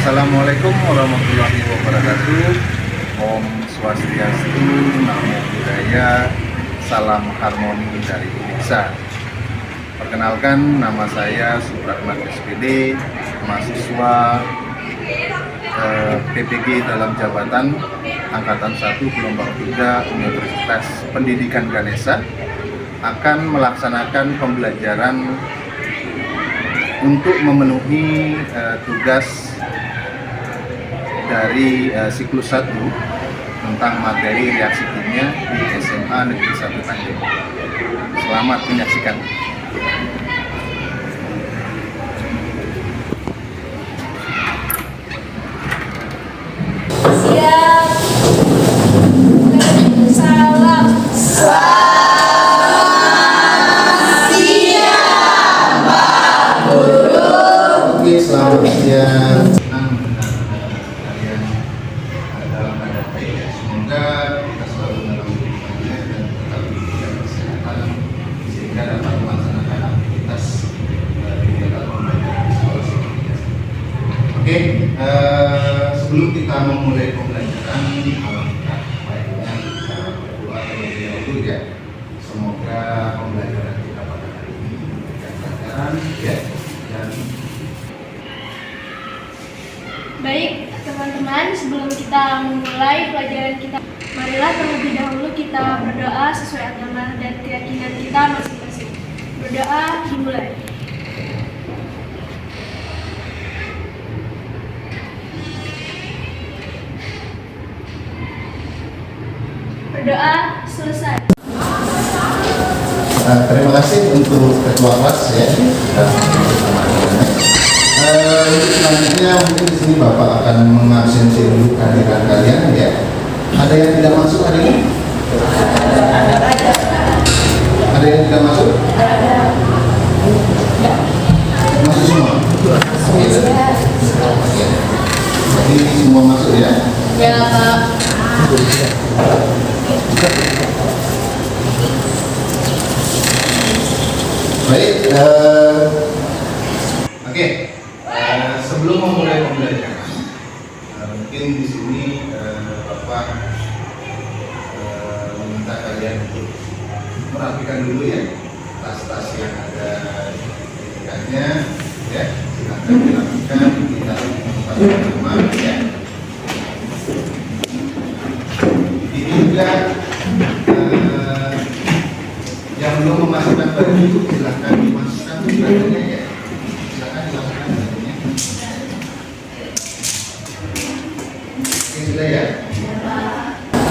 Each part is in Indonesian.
Assalamualaikum warahmatullahi wabarakatuh. Om Swastiastu, Namo Buddhaya, salam harmoni dari Desa. Perkenalkan, nama saya Supratman SPD, mahasiswa PPG dalam jabatan Angkatan 1 Gelombang 3 Universitas Pendidikan Ganesha, akan melaksanakan pembelajaran untuk memenuhi tugas dari siklus 1 tentang materi reaksi kimia di SMA Negeri 1 Tanjung. Selamat menyaksikan. Siap. Salam. Oke, selamat siang. Kalian dalam keadaan baik ya. Semoga kita selalu dalam lindungannya dan tetap diberikan kesehatan sehingga dapat melaksanakan aktivitas kegiatan pembelajaran di sekolah selanjutnya. Oke, sebelum kita memulai pembelajaran, alangkah baiknya kita berdoa terlebih dahulu ya. Semoga pembelajaran kita pada hari ini memberikan pelajaran ya. Dan Baik, teman-teman, sebelum kita memulai pelajaran kita, marilah terlebih dahulu kita berdoa sesuai agama dan keyakinan kita masing-masing. Berdoa dimulai. Berdoa selesai. Terima kasih untuk ketua kelas ya sudah bersama dengan. Untuk selanjutnya mungkin di sini Bapak akan mengabsensi dulu kehadiran kalian ya. Ada yang tidak masuk hari ini? Ada yang tidak masuk? Masuk semua? Oke. Jadi semua masuk ya? Ya, Pak. Baik, oke. Sebelum memulai pembelajaran, mungkin di sini Bapak meminta kalian untuk merapikan dulu ya tas-tas yang ada di dekatnya, ya. Silakan dirapikan, ditaruh di tempat yang aman, ya. Ini juga yang belum memasukkan baju, silahkan dimasukkan bajunya ya. Silahkan dimasukkan bajunya. Oke, sudah ya.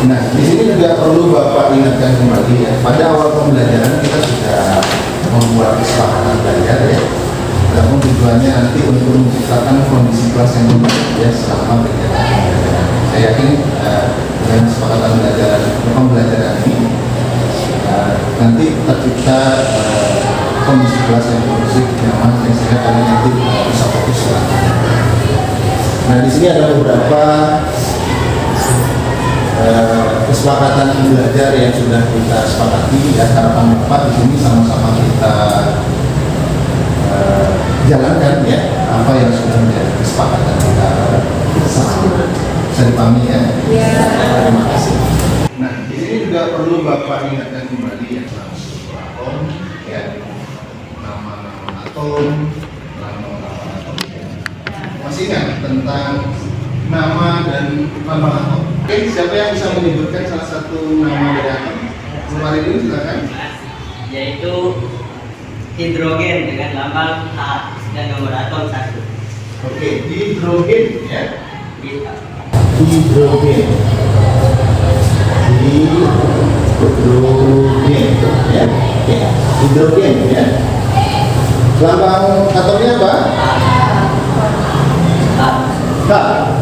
Nah, di sini juga perlu Bapak ingatkan kembali ya. Pada awal pembelajaran kita sudah membuat kesepakatan belajar ya. Namun tujuannya nanti untuk menciptakan kondisi kelas yang baik ya selama kegiatan pembelajaran. Saya yakin dengan kesepakatan pembelajaran ini nanti tercipta kondisi kelas yang kondusif, nyaman, sehingga kalian nanti bisa fokus selanjutnya. Nah, di sini ada beberapa kesepakatan belajar yang sudah kita sepakati ya. Harapan Bapak di sini sama-sama kita jalankan ya apa yang sudah menjadi kesepakatan kita bersama. Bisa dipahami ya? Ya. Terima kasih. Nah, di sini juga perlu Bapak ingatkan kembali yang langsung atom, ya, nama-nama atom, nama-nama atom. Masih ingat tentang nama dan lambang atom? Oke, siapa yang bisa menyebutkan salah satu nama dari atom? Kemarin dulu silakan. Yaitu hidrogen dengan lambang H dan nomor atom 1. Oke, hidrogen ya. Kita. Hidrogen ya. Hidrogen ya. Lambang atomnya apa? H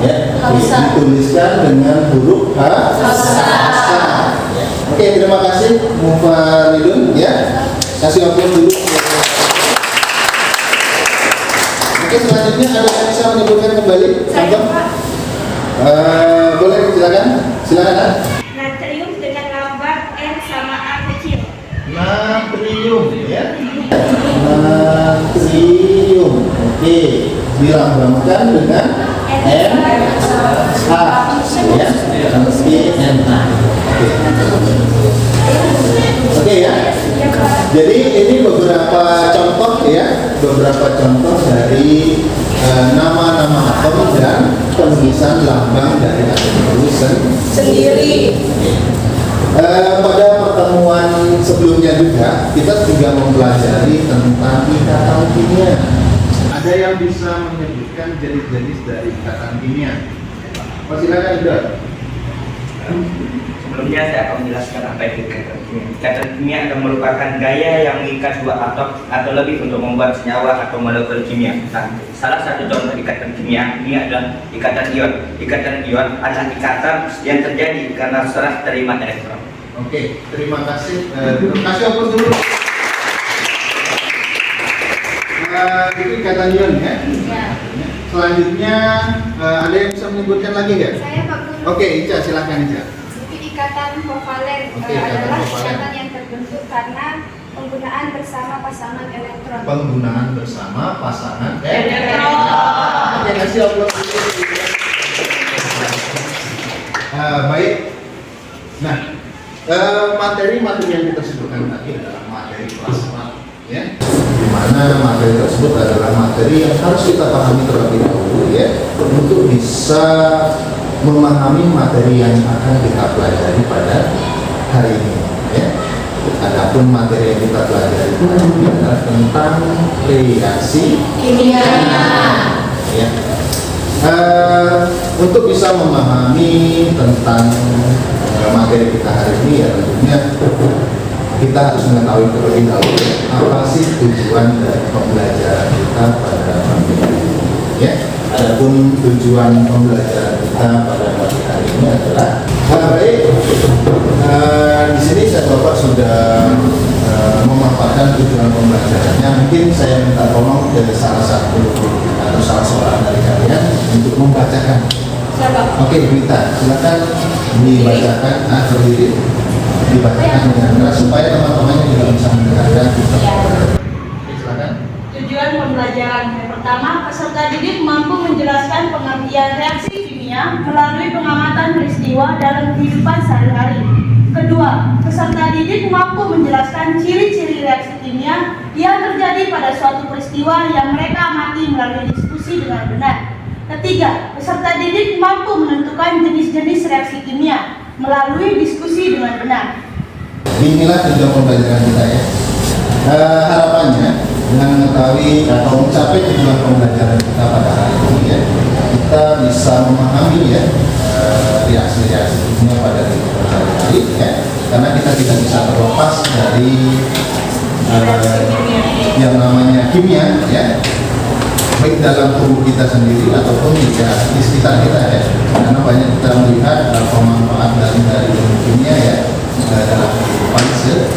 ya. Dituliskan dengan huruf H. Oke, terima kasih Mufaridun ya. Kasih aplaus dulu. Oke, selanjutnya ada yang bisa menyebutkan kembali? Boleh silakan. Silakan. Natrium dengan lambang N sama A kecil. Natrium ya. Natrium. Oke, dilambangkan dengan ya, NA. Oke ya. Jadi ini beberapa contoh ya, beberapa contoh dari nama-nama atom dan penulisan lambang dari atom itu sendiri. Pada pertemuan sebelumnya juga kita mempelajari tentang ikatan kimia. Ada yang bisa menyebutkan jenis-jenis dari ikatan kimia? Silakan Indra. Sebelumnya saya akan menjelaskan apa itu ikatan kimia. Ikatan kimia adalah merupakan gaya yang mengikat dua atom atau lebih untuk membuat senyawa atau molekul kimia. Nah, salah satu contoh ikatan kimia ini adalah ikatan ion. Ikatan ion adalah ikatan yang terjadi karena serah terima elektron. Oke, terima kasih. Kasih aplaus dulu. Itu ikatan ion ya. Selanjutnya ada yang bisa menyebutkan lagi nggak? Saya Pak Guru. Oke, Ica, silahkan Ica. Ikatan kovalen Oke, ikatan adalah kovalen. ikatan yang terbentuk karena penggunaan bersama pasangan elektron. Penggunaan bersama pasangan Elektron. Oke, kasih aplaus dulu. Baik. Nah, materi-materi yang kita sebutkan tadi adalah materi plasma, ya. Di mana materi tersebut adalah materi yang harus kita pahami terlebih dahulu, ya, untuk bisa memahami materi yang akan kita pelajari pada hari ini, ya. Adapun materi yang kita pelajari itu adalah tentang reaksi Kimia. ya. Untuk bisa memahami tentang materi kita hari ini ya tentunya kita harus mengetahui terlebih dahulu apa sih tujuan dari pembelajaran kita pada pagi hari ini ya. Adapun tujuan pembelajaran kita pada pagi hari ini adalah baik. Di sini saya Bapak sudah memaparkan tujuan pembelajarannya. Mungkin saya minta tolong dari salah satu atau salah seorang dari kalian untuk membacakan. Oke, Rita, silakan dibacakan, berdiri, dibacakan dengan keras supaya teman-temannya juga bisa mendengarkan. Oke, silakan. Tujuan pembelajaran yang pertama, peserta didik mampu menjelaskan pengertian reaksi kimia melalui pengamatan peristiwa dalam kehidupan sehari-hari. Kedua, peserta didik mampu menjelaskan ciri-ciri reaksi kimia yang terjadi pada suatu peristiwa yang mereka amati melalui diskusi dengan benar. Ketiga, peserta didik mampu menentukan jenis-jenis reaksi kimia melalui diskusi dengan benar. Inilah tujuan pembelajaran kita ya. Harapannya dengan mengetahui atau mencapai tujuan pembelajaran kita pada hari ini ya, kita bisa memahami ya reaksi-reaksi kimia pada kehidupan sehari-hari ya, karena kita tidak bisa terlepas dari yang namanya kimia ya, baik dalam tubuh kita sendiri ataupun juga di sekitar kita ya, karena banyak kita melihat pemanfaat dari ilmu kimia ya dalam kehidupan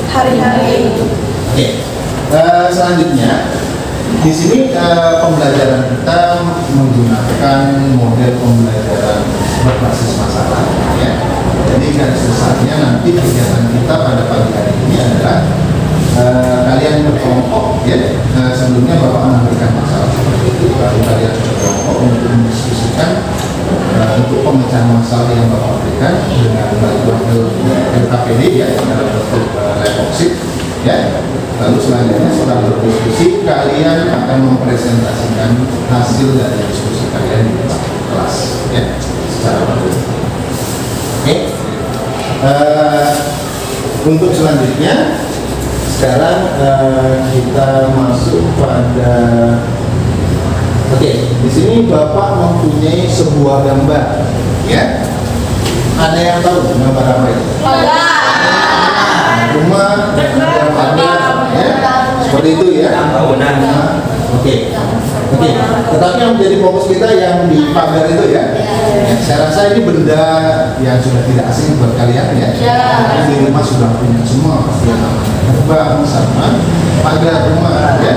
Hari-hari. Oke, selanjutnya di sini pembelajaran kita menggunakan model pembelajaran berbasis masalah ya. Jadi garis besarnya nanti kegiatan kita pada pagi hari ini adalah kalian berkelompok ya. Sebelumnya Bapak memberikan masalah seperti itu, lalu kalian berkelompok untuk mendiskusikan untuk pemecahan masalah yang Bapak berikan dengan bantuan LKPD ya dalam bentuk levoxit ya. Lalu selanjutnya setelah berdiskusi kalian akan mempresentasikan hasil dari diskusi kalian di kelas ya secara berdua. Oke. Untuk selanjutnya sekarang kita masuk pada di sini Bapak mempunyai sebuah gambar ya. Ada yang tahu gambar apa itu? Rumah ya, seperti itu ya. Oke. Tetapi yang menjadi fokus kita yang di pagar itu ya. Saya rasa ini benda yang sudah tidak asing buat kalian ya. Karena di rumah sudah punya semua pasti yang namanya gerbang sama pagar rumah ya.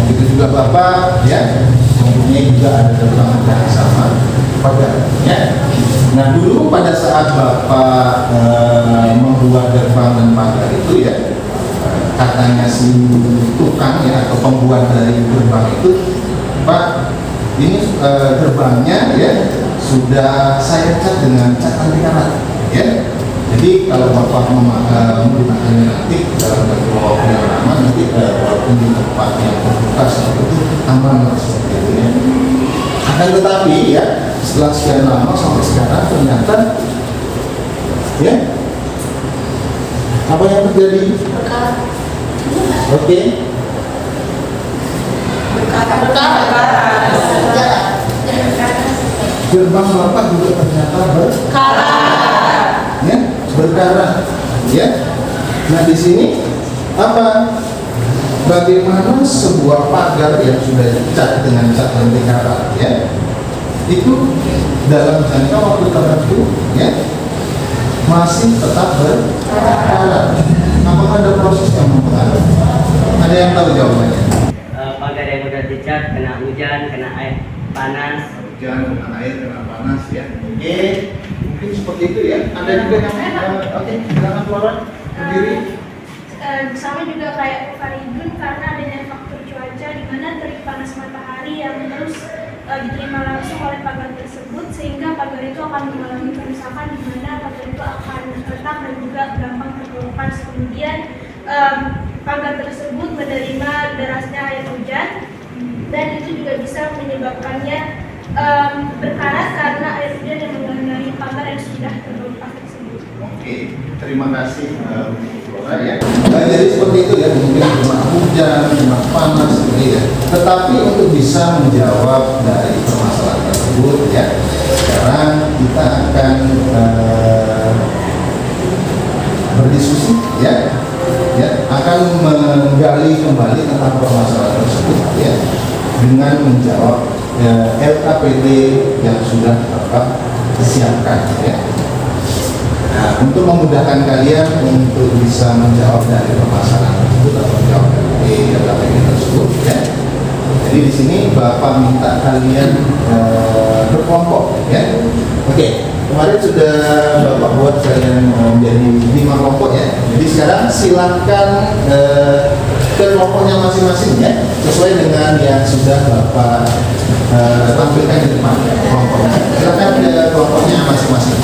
Begitu juga Bapak ya mempunyai juga ada gerbang yang sama pagar ya. Nah dulu pada saat Bapak membuat gerbang dan pagar itu ya, katanya si tukang ya atau pembuat dari gerbang itu, Pak, Ini gerbangnya ya sudah saya cat dengan cat anti karat ya. Jadi kalau bapak menggunakannya nanti dalam bentuk pengalaman nanti walaupun di tempat yang terbuka seperti itu aman lah seperti itu ya. Akan tetapi ya setelah sekian lama sampai sekarang ternyata ya apa yang terjadi? Oke. Gerbang bapak juga ternyata ya, berkarat ya. Nah di sini apa? Bagaimana sebuah pagar yang sudah dicat dengan cat anti karat ya itu dalam jangka waktu tertentu ya masih tetap berkarat. Apakah ada proses yang mempengaruhi? Ada yang tahu jawabannya? Pagar yang udah dicat kena hujan, kena air panas. Hujan, kena air, kena panas ya. Oke, mungkin seperti itu ya. Ada juga yang oke, silakan keluar berdiri. Sama juga kayak Faridun karena adanya faktor cuaca di mana terik panas matahari yang terus diterima langsung oleh pagar tersebut sehingga pagar itu akan mengalami kerusakan di mana pagar itu akan retak dan juga gampang terkelupas. Kemudian pagar tersebut menerima derasnya air hujan dan itu juga bisa menyebabkannya berkarat karena air hujan yang mengenai pagar yang sudah terkelupas tersebut. Oke, terima kasih Flora ya. Nah, jadi seperti itu ya, mungkin cuma hujan, cuma panas gitu ya. Tetapi untuk bisa menjawab dari permasalahan tersebut ya, sekarang kita akan berdiskusi ya, akan menggali kembali tentang permasalahan tersebut ya, dengan menjawab LKPD yang sudah Bapak siapkan ya. Nah, untuk memudahkan kalian untuk bisa menjawab dari permasalahan tersebut atau menjawab dari LKPD tersebut ya. Jadi di sini Bapak minta kalian berkelompok ya. Oke, kemarin sudah Bapak buat kalian menjadi 5 kelompok ya. Jadi sekarang silakan ke kelompoknya masing-masing ya, sesuai dengan yang sudah Bapak tampilkan di depan kelompoknya. Silakan ke kelompoknya masing-masing.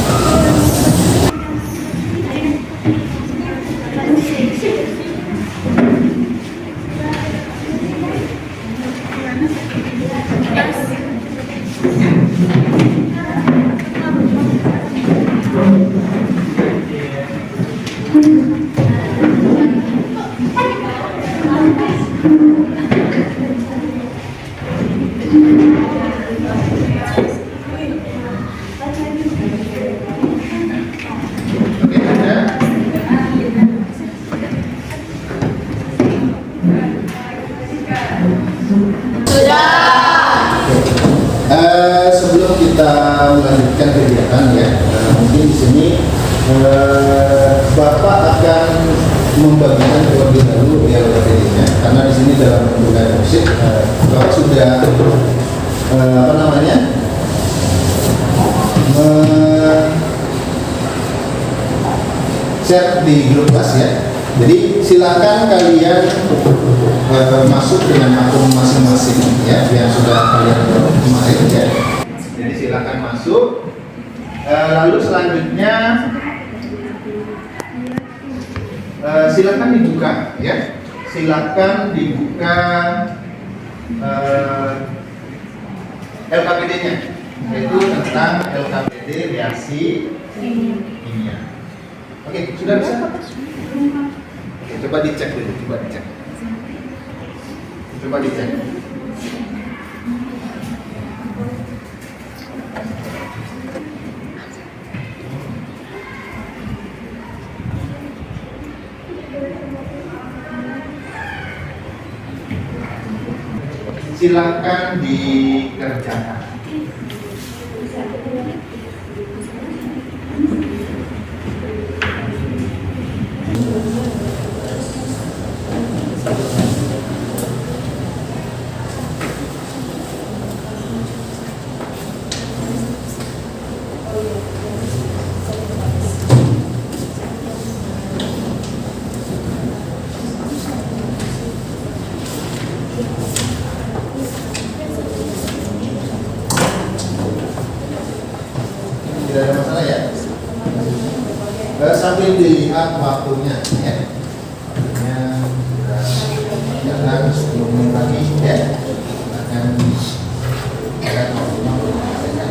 Sebelum kita melanjutkan kegiatan ya, mungkin di sini Bapak akan membagikan terlebih dahulu LKPD-nya karena di sini dalam bentuk worksheet Bapak sudah apa namanya share di grup kelas ya. Jadi silakan kalian masuk dengan akun masing-masing ya yang sudah kalian buat kemarin ya. Jadi silakan masuk. Lalu selanjutnya silakan dibuka ya. Silakan dibuka LKPD-nya, yaitu tentang LKPD reaksi kimia. Oke, sudah bisa? Oke, coba dicek dulu, coba dicek. Silakan dikerjakan. dilihat waktunya ya. Waktunya sudah jalan 10 menit lagi ya. Akan ada waktunya untuk menyelesaikan.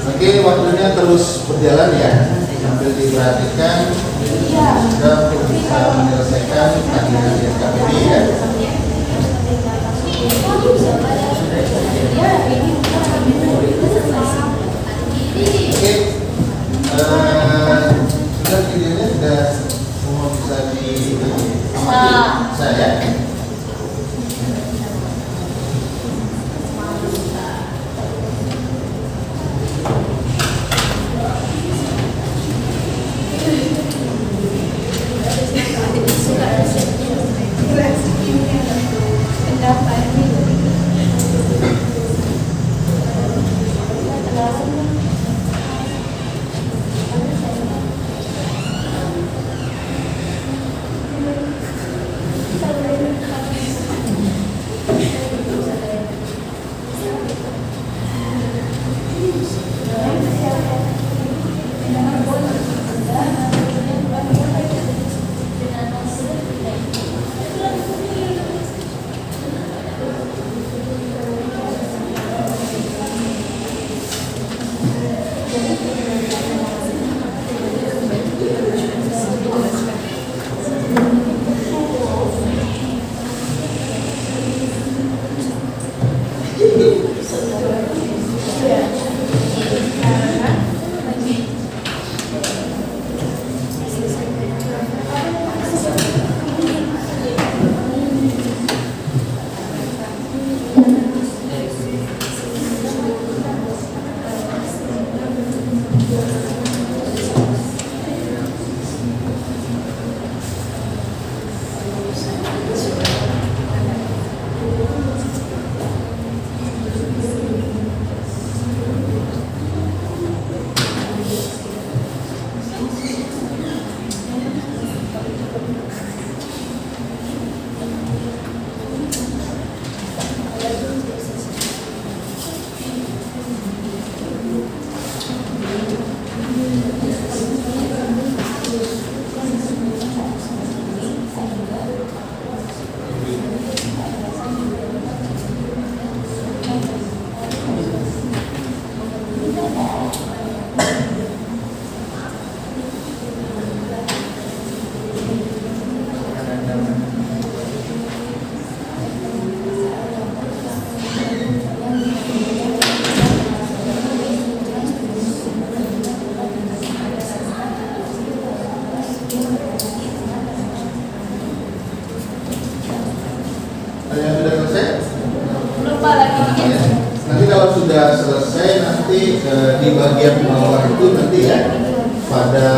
Oke, waktunya terus berjalan ya, sambil diperhatikan sudah untuk bisa menyelesaikan tagihan SKPD ya. Oke, sudah videonya sudah semua bisa diamati saya. lupa lagi dikit. Ya. Nanti kalau sudah selesai nanti di bagian bawah itu nanti ya pada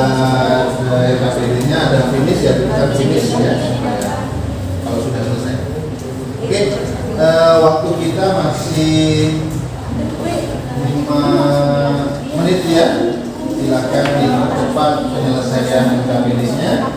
KPD-nya ada finish ya, kita finish ya. Kalau sudah selesai. Oke, waktu kita masih 5 menit ya. Silakan dipercepat penyelesaian KPD-nya.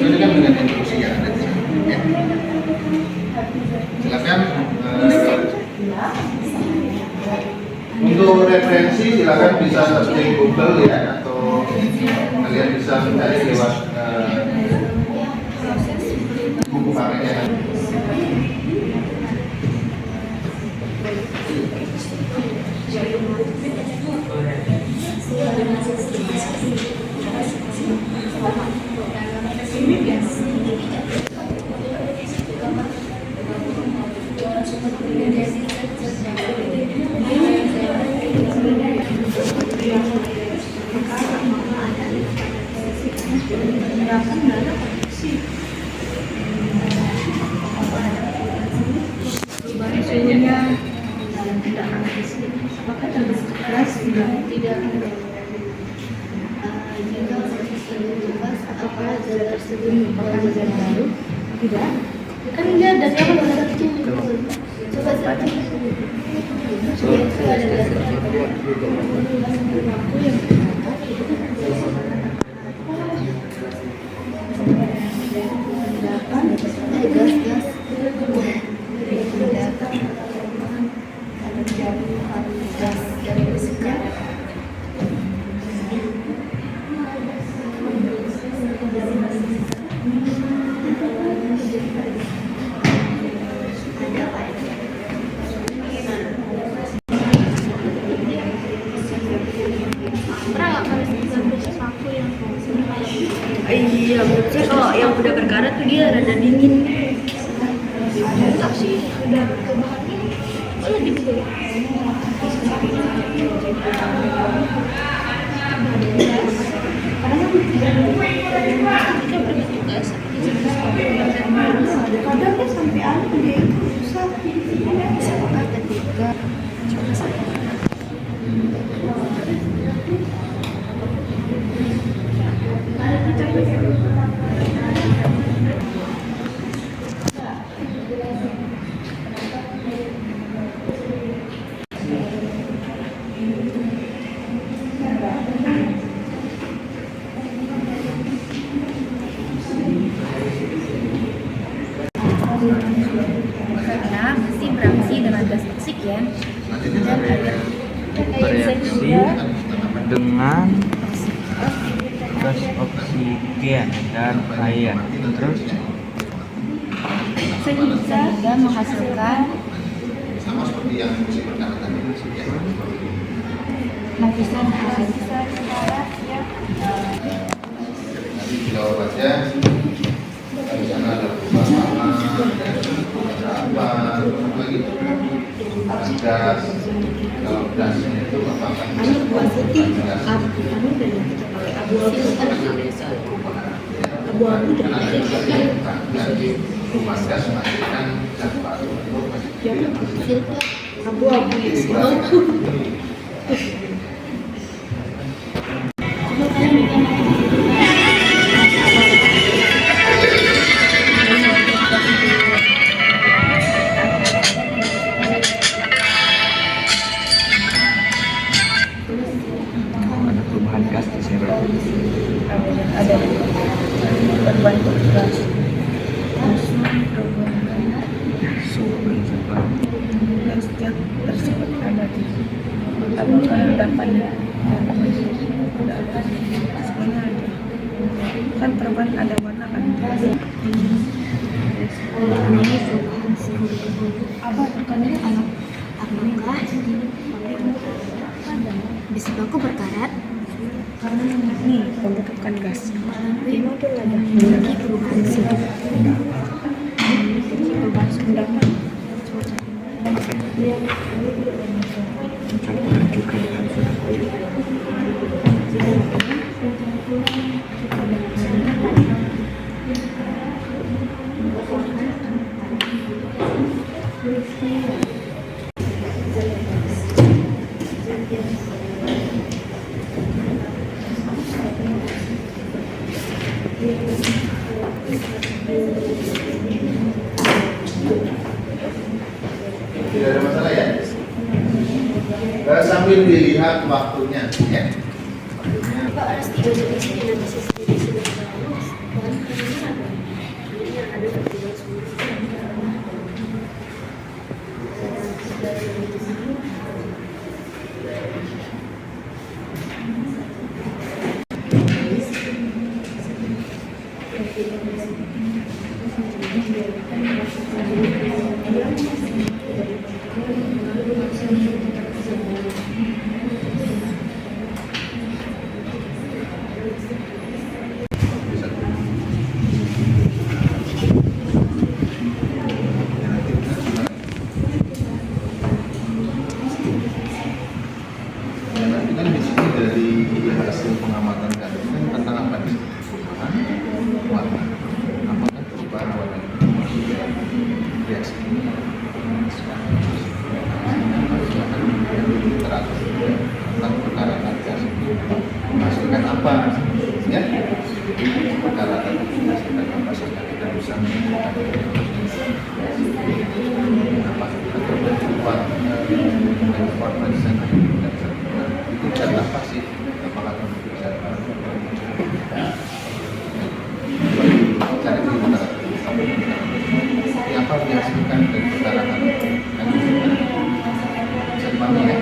Sesuaikan dengan instruksi yang ada di sana. Ya. Silakan. Untuk referensi silakan bisa searching Google ya, atau kalian bisa mencari lewat buku pakainya. Suhunya tidak panas, apakah terbekas tidak jika apakah zat tersebut merupakan zat baru? tidak? Kan dia dari apa bahasa kecil? Coba baca. Gas. udah berkembang ini lebih gede. Kadang dia sampai anu dia itu susah. SMA ketika karena masih beraksi dengan gas toksik ya, dan air bereaksi dengan gas oksigen dan air, terus sehingga menghasilkan sama seperti yang musik pertama tadi ya. lapisan Nanti jawabannya di sana ada perubahan ada apa gitu. Gas, kalau gasnya itu apakah positif gas? abu-abu Kan ada jadi rumah gas menghasilkan gas baru. abu-abu ada perubahan gas di sini. ada berbentuk gas Suhu gas yang tersebut ada di apakah endapannya semuanya ada kan perubahan ada warna kan ini perubahan suhu apa tekanannya anak apakah bisa baku berkarat karena ini pembentukan gas ini itu ada memiliki perubahan suhu perubahan suhu endapan campuran juga dengan soda air. Tidak ada masalah ya. Sambil dilihat waktunya ya. Pak harus tidur di sini nanti sendiri sudah bagus. Ini ada pertigaan semua. Nanti kan di sini dari hasil pengamatan kandungan tentang apa nih? Warna. Apakah perubahan warna itu reaksi kimia? Teratur tentang perkara gas menghasilkan apa? Ya, perkara tadi menghasilkan apa sehingga kita bisa menemukan apa atau berubah warna di sana. Itu zat apa sih? Apakah terbentuk zat baru? Cari dulu apa yang dihasilkan dari perkara kandungan? Bisa dipahami ya?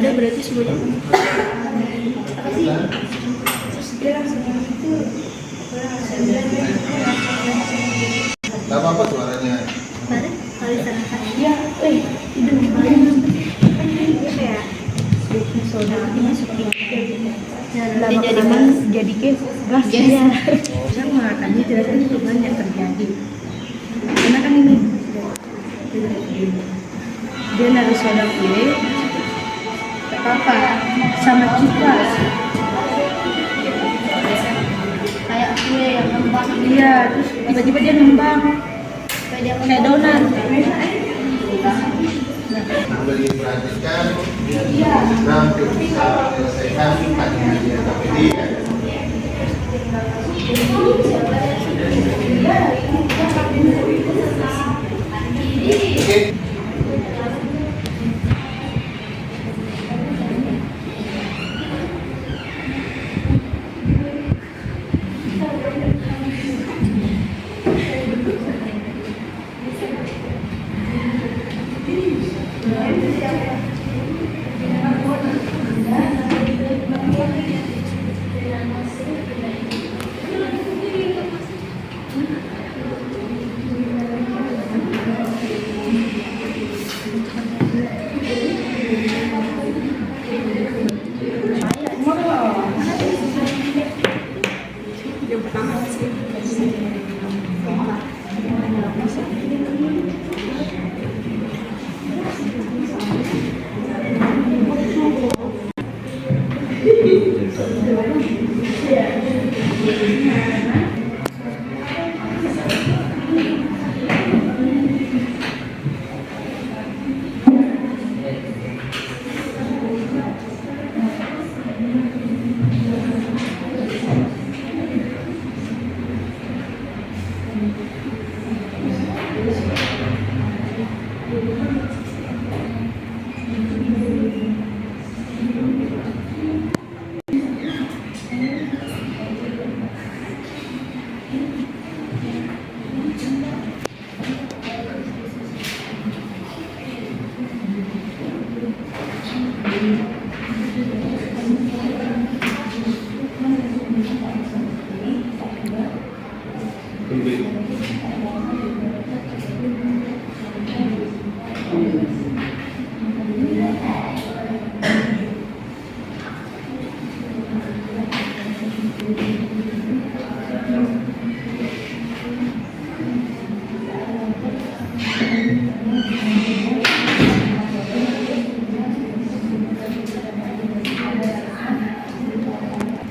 Ada berarti semuanya. Apa sih? Terus dia langsung itu Gak apa-apa suaranya. Kemarin kali serahkan. Ya, Itu kemarin kayak baking soda dimasukin. lama jadi kelamaan jadi gas ya. Saya mengatakannya jelaskan itu banyak terjadi. Karena kan ini dia naruh soda kue, tak apa sama kipas. Kayak kue yang ngembang. Iya, terus tiba-tiba dia ngembang kayak donat. Boleh diperhatikan hampir bisa menyelesaikan pagi KPD ya. Oke.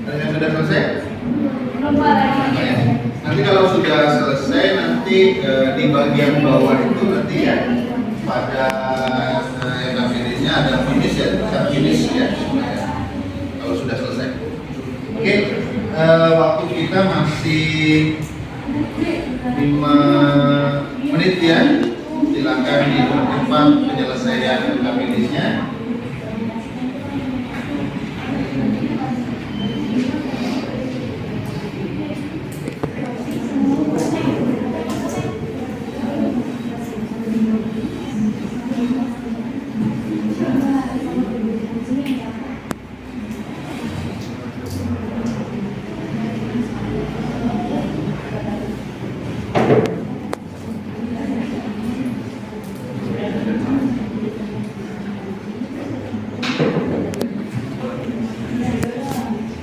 Yang sudah selesai? Nanti kalau sudah selesai nanti di bagian bawah itu nanti ya pada yang finishnya ada finish ya, start finish ya. Kalau sudah selesai. Oke, waktu kita masih 5 menit ya. Silakan dipercepat penyelesaian finishnya.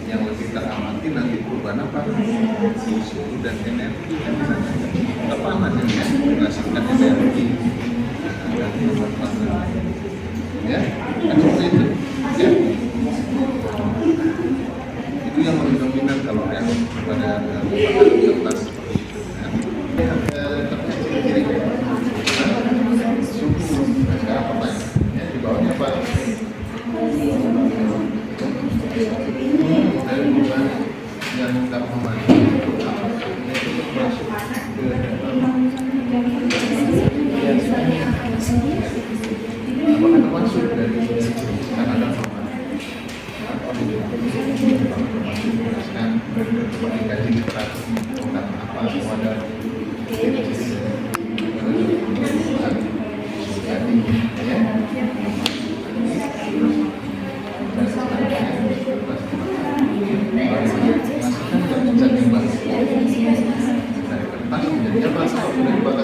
Yang lebih teramati nanti perubahan apa? Suhu dan energi yang tekanan yang menghasilkan energi dan ya, kan seperti itu ya. Itu yang lebih dominan kalau yang pada kertas seperti itu ya. Suhu, nah sekarang pertanyaannya di bawahnya apa? Dari bulan yang tak memandang masuk ke apakah termasuk dari karena ada jelaskan dikaji literasi tentang apa wadah dari kertas menjadi apa?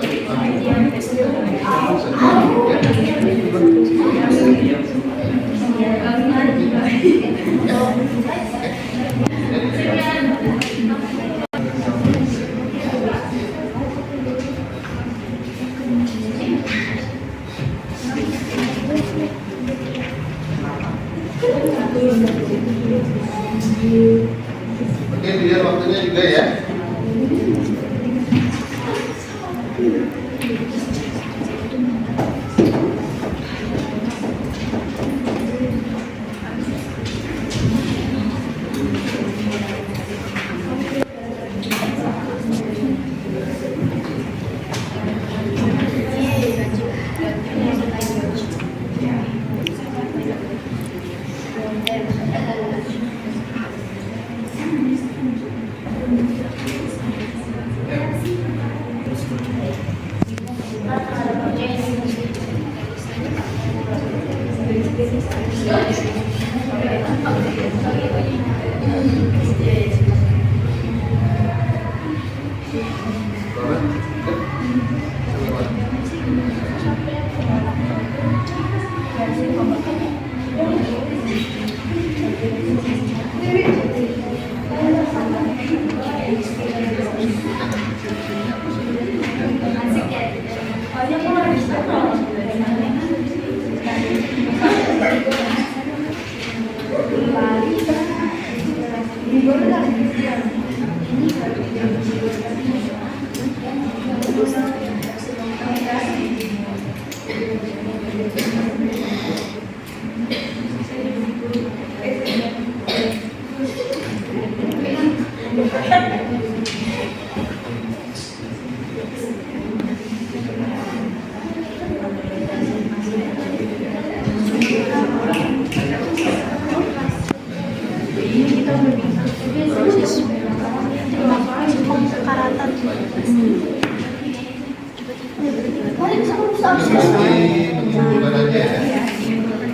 Nanti mengumpulkan aja ya.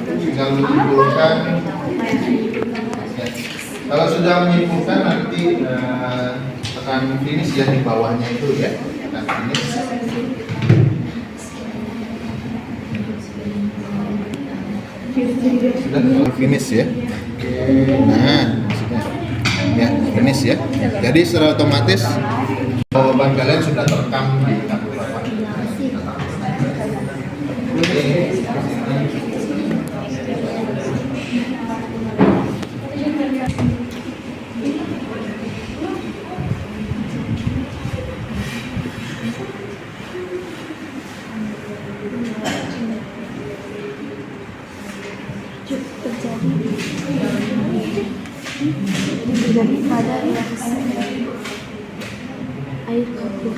Tinggal menyimpulkan. Ya. Kalau sudah menyimpulkan nanti akan finish ya di bawahnya itu ya. Akan finish. Sudah finish ya. Nah, maksudnya ya finish ya. Jadi secara otomatis jawaban kalian sudah terekam di kartu Bapak. terjadi pada reaksi air kapur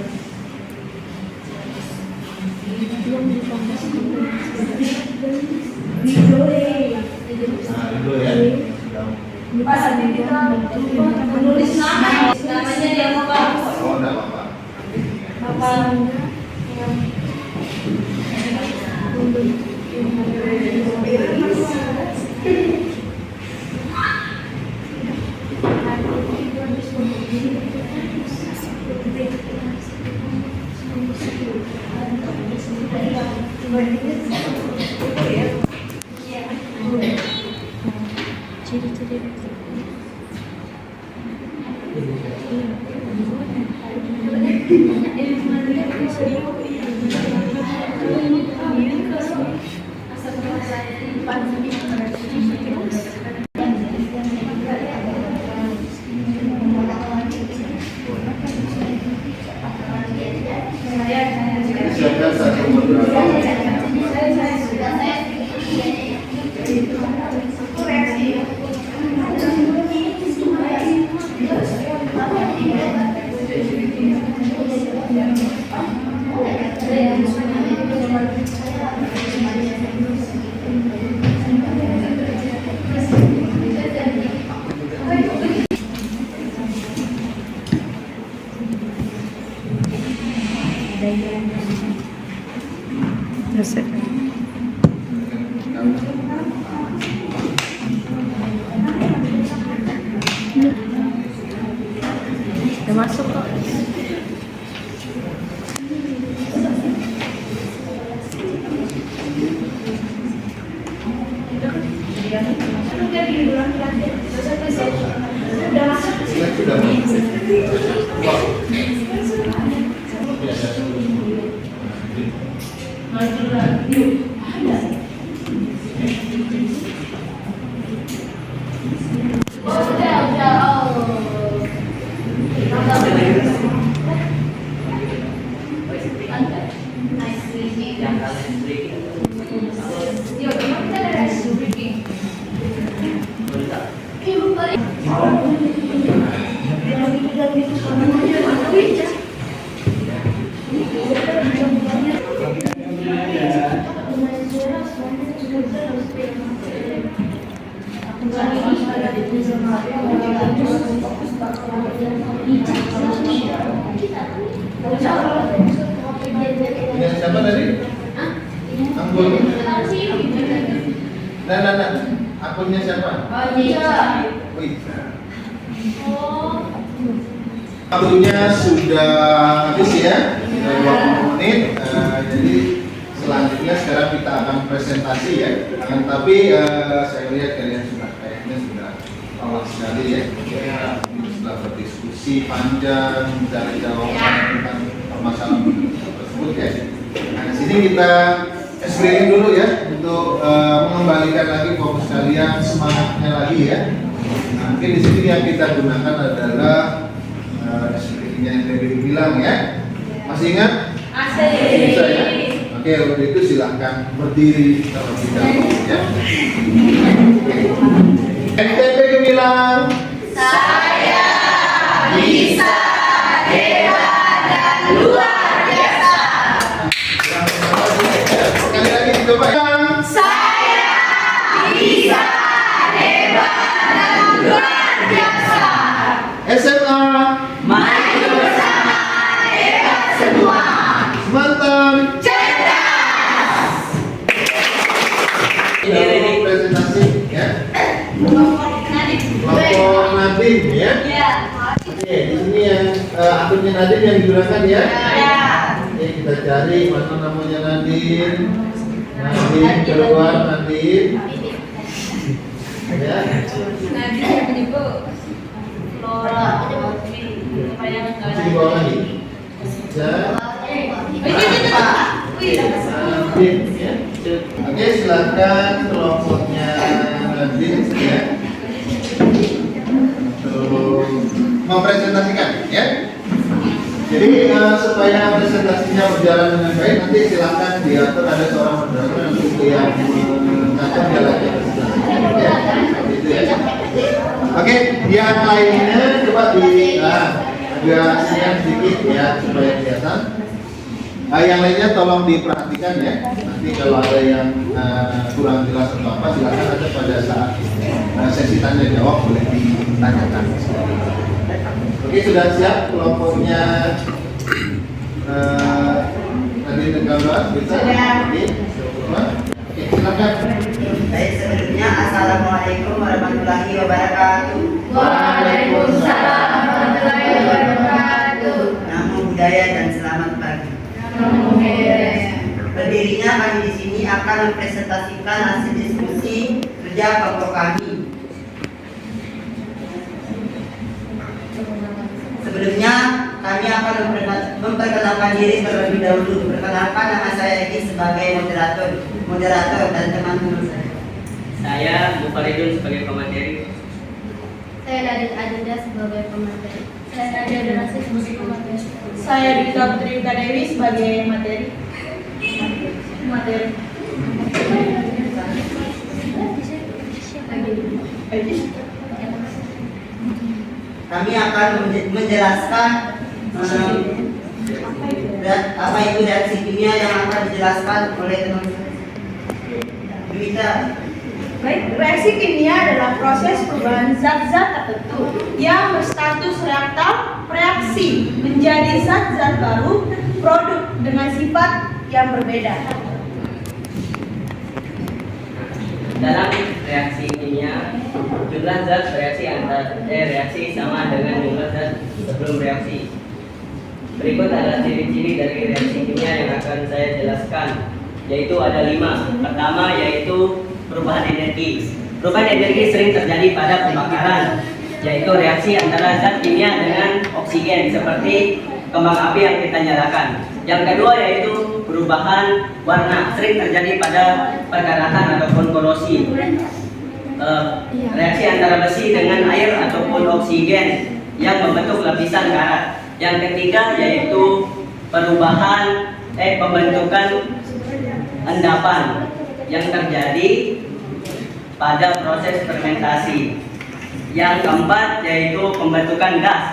yang ditambahkan menulis namanya dia apa? Oh, enggak apa-apa. ciri-ciri Siapkan satu beberapa. resep udah masuk kok. Sudah Punya siapa tadi? Anggul. Nah. Akunnya siapa? Oh, Ica. Waktunya sudah habis ya, sudah 20 menit. Jadi selanjutnya sekarang kita akan presentasi ya. Tapi saya lihat kalian kayaknya sudah awal sekali ya. Sudah berdiskusi panjang dari jawaban tentang permasalahan tersebut ya. Nah, di sini kita screening dulu ya untuk mengembalikan lagi fokus kalian, semangatnya lagi ya. Nah, mungkin di sini yang kita gunakan adalah seperti yang Dewi bilang ya. Masih ingat? Masih. Bisa ya? Oke, untuk itu silahkan berdiri terlebih dahulu ya. NTP bilang Saya bisa, hebat dan luar biasa. Sekali lagi coba ya. Saya bisa, hebat dan luar biasa. SMA Mari bersama hebat semua. Mantan. Cerdas. Ini presentasi ya. Lapor Nadim ya. Ya. Oke, di sini yang akunnya Nadim yang digunakan ya. Ya. Oke, kita cari mana namanya Nadim. Nadim keluar Nadim. Ya. Nanti saya menyebut Flora. Masih di bawah lagi. Ya. Nadim ya. Oke, silakan kelompoknya Nadim ya. Untuk mempresentasikan ya. Jadi supaya presentasinya berjalan dengan baik, nanti silakan diatur ada seorang moderator untuk yang mengatur jalannya presentasi ya. Seperti itu ya. Oke, yang lainnya coba agak siang sedikit ya supaya kelihatan. Yang lainnya tolong diperhatikan ya. Nanti kalau ada yang kurang jelas atau apa, silakan ada pada saat sesi tanya jawab boleh ditanyakan. Oke, sudah siap kelompoknya tadi gambar bisa? Oke, silakan. Baik, sebelumnya Assalamualaikum warahmatullahi wabarakatuh. Waalaikumsalam warahmatullahi wabarakatuh. Namo Buddhaya dan selamat pagi. Berdirinya kami di sini akan mempresentasikan hasil diskusi kerja kelompok kami. Sebelumnya kami akan memperkenalkan diri terlebih dahulu. Perkenalkan, nama saya Egi sebagai moderator dan teman-teman saya. Saya Mufaridun sebagai pemateri. Saya Nadine Adinda sebagai pemateri. Saya Nadia Donasi sebagai pemateri. Saya Dita Putri Dewi sebagai materi. Kami akan menjelaskan apa itu reaksi kimia yang akan dijelaskan oleh teman-teman. Dita. Baik, reaksi kimia adalah proses perubahan zat-zat tertentu yang berstatus reaksi menjadi zat-zat baru, produk dengan sifat yang berbeda. Dalam reaksi kimia, jumlah zat reaksi sama dengan jumlah zat sebelum reaksi. Berikut adalah ciri-ciri dari reaksi kimia yang akan saya jelaskan, yaitu ada 5. Pertama yaitu perubahan energi. Perubahan energi sering terjadi pada pembakaran, yaitu reaksi antara zat kimia dengan oksigen seperti kembang api yang kita nyalakan. Yang kedua yaitu perubahan warna, sering terjadi pada perkaratan ataupun korosi. Reaksi antara besi dengan air ataupun oksigen yang membentuk lapisan karat. Yang ketiga yaitu perubahan pembentukan endapan yang terjadi pada proses fermentasi. Yang keempat yaitu pembentukan gas,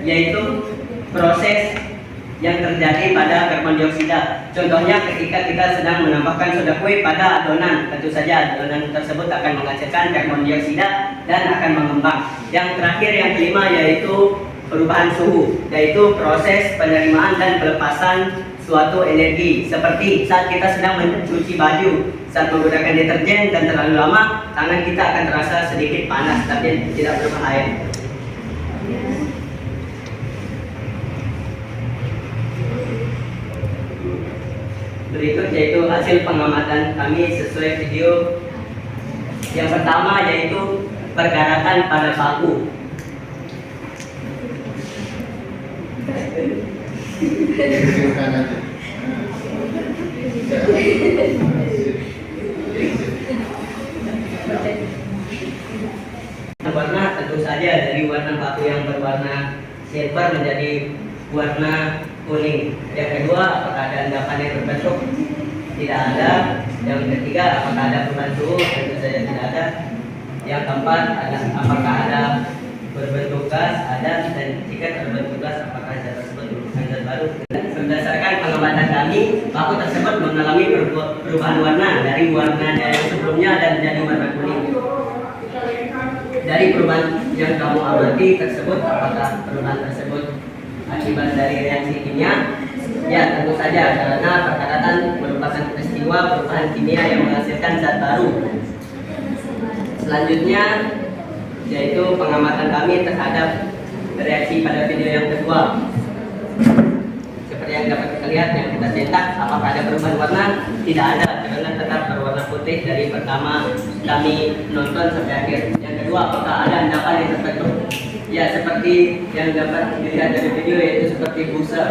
yaitu proses yang terjadi pada karbon dioksida. Contohnya ketika kita sedang menambahkan soda kue pada adonan, tentu saja adonan tersebut akan menghasilkan karbon dioksida dan akan mengembang. Yang terakhir yang kelima yaitu perubahan suhu, yaitu proses penerimaan dan pelepasan suatu energi. Seperti saat kita sedang mencuci baju, saat menggunakan deterjen dan terlalu lama, tangan kita akan terasa sedikit panas tapi tidak berbahaya. berikut yaitu hasil pengamatan kami sesuai video. Yang pertama yaitu pergerakan pada paku. Silakan aja. Warna tentu saja dari warna paku yang berwarna silver menjadi warna kuning. Yang kedua, apakah ada endapan yang terbentuk? Tidak ada. Yang ketiga, apakah ada perubahan suhu? Tentu saja tidak ada. Yang keempat, apakah ada berbentuk gas? Ada. Dan jika terbentuk gas, apakah zat tersebut merupakan zat baru? Berdasarkan pengamatan kami, paku tersebut mengalami perubahan warna dari warna yang sebelumnya dan menjadi warna kuning. Dari perubahan yang kamu amati tersebut, apakah perubahan tersebut akibat dari reaksi kimia? Ya, tentu saja, karena perkaratan merupakan peristiwa perubahan kimia yang menghasilkan zat baru. Selanjutnya, yaitu pengamatan kami terhadap reaksi pada video yang kedua. Seperti yang dapat kita lihat, yang kita cetak, apakah ada perubahan warna? Tidak ada, karena tetap berwarna putih dari pertama kami nonton sampai akhir. Yang kedua, apakah ada endapan yang terbentuk? Ya, seperti yang dapat dilihat dari video, yaitu seperti busa.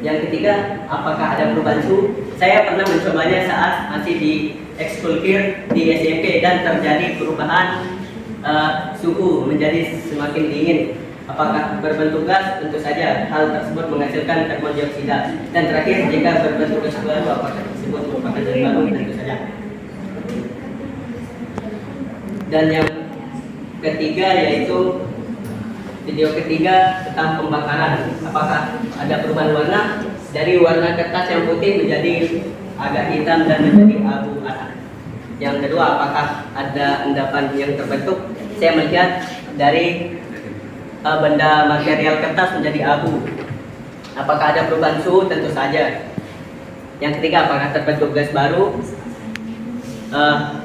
Yang ketiga, apakah ada perubahan suhu? Saya pernah mencobanya saat masih di ekskul kir di SMP dan terjadi perubahan suhu menjadi semakin dingin. Apakah berbentuk gas? Tentu saja hal tersebut menghasilkan karbon dioksida. Dan terakhir, jika berbentuk gas baru, apakah tersebut merupakan zat baru? Tentu saja. Dan yang ketiga yaitu video ketiga tentang pembakaran. Apakah ada perubahan warna dari warna kertas yang putih menjadi agak hitam dan menjadi abu arak? Yang kedua, apakah ada endapan yang terbentuk? Saya melihat dari benda material kertas menjadi abu. Apakah ada perubahan suhu? Tentu saja. Yang ketiga, apakah terbentuk gas baru?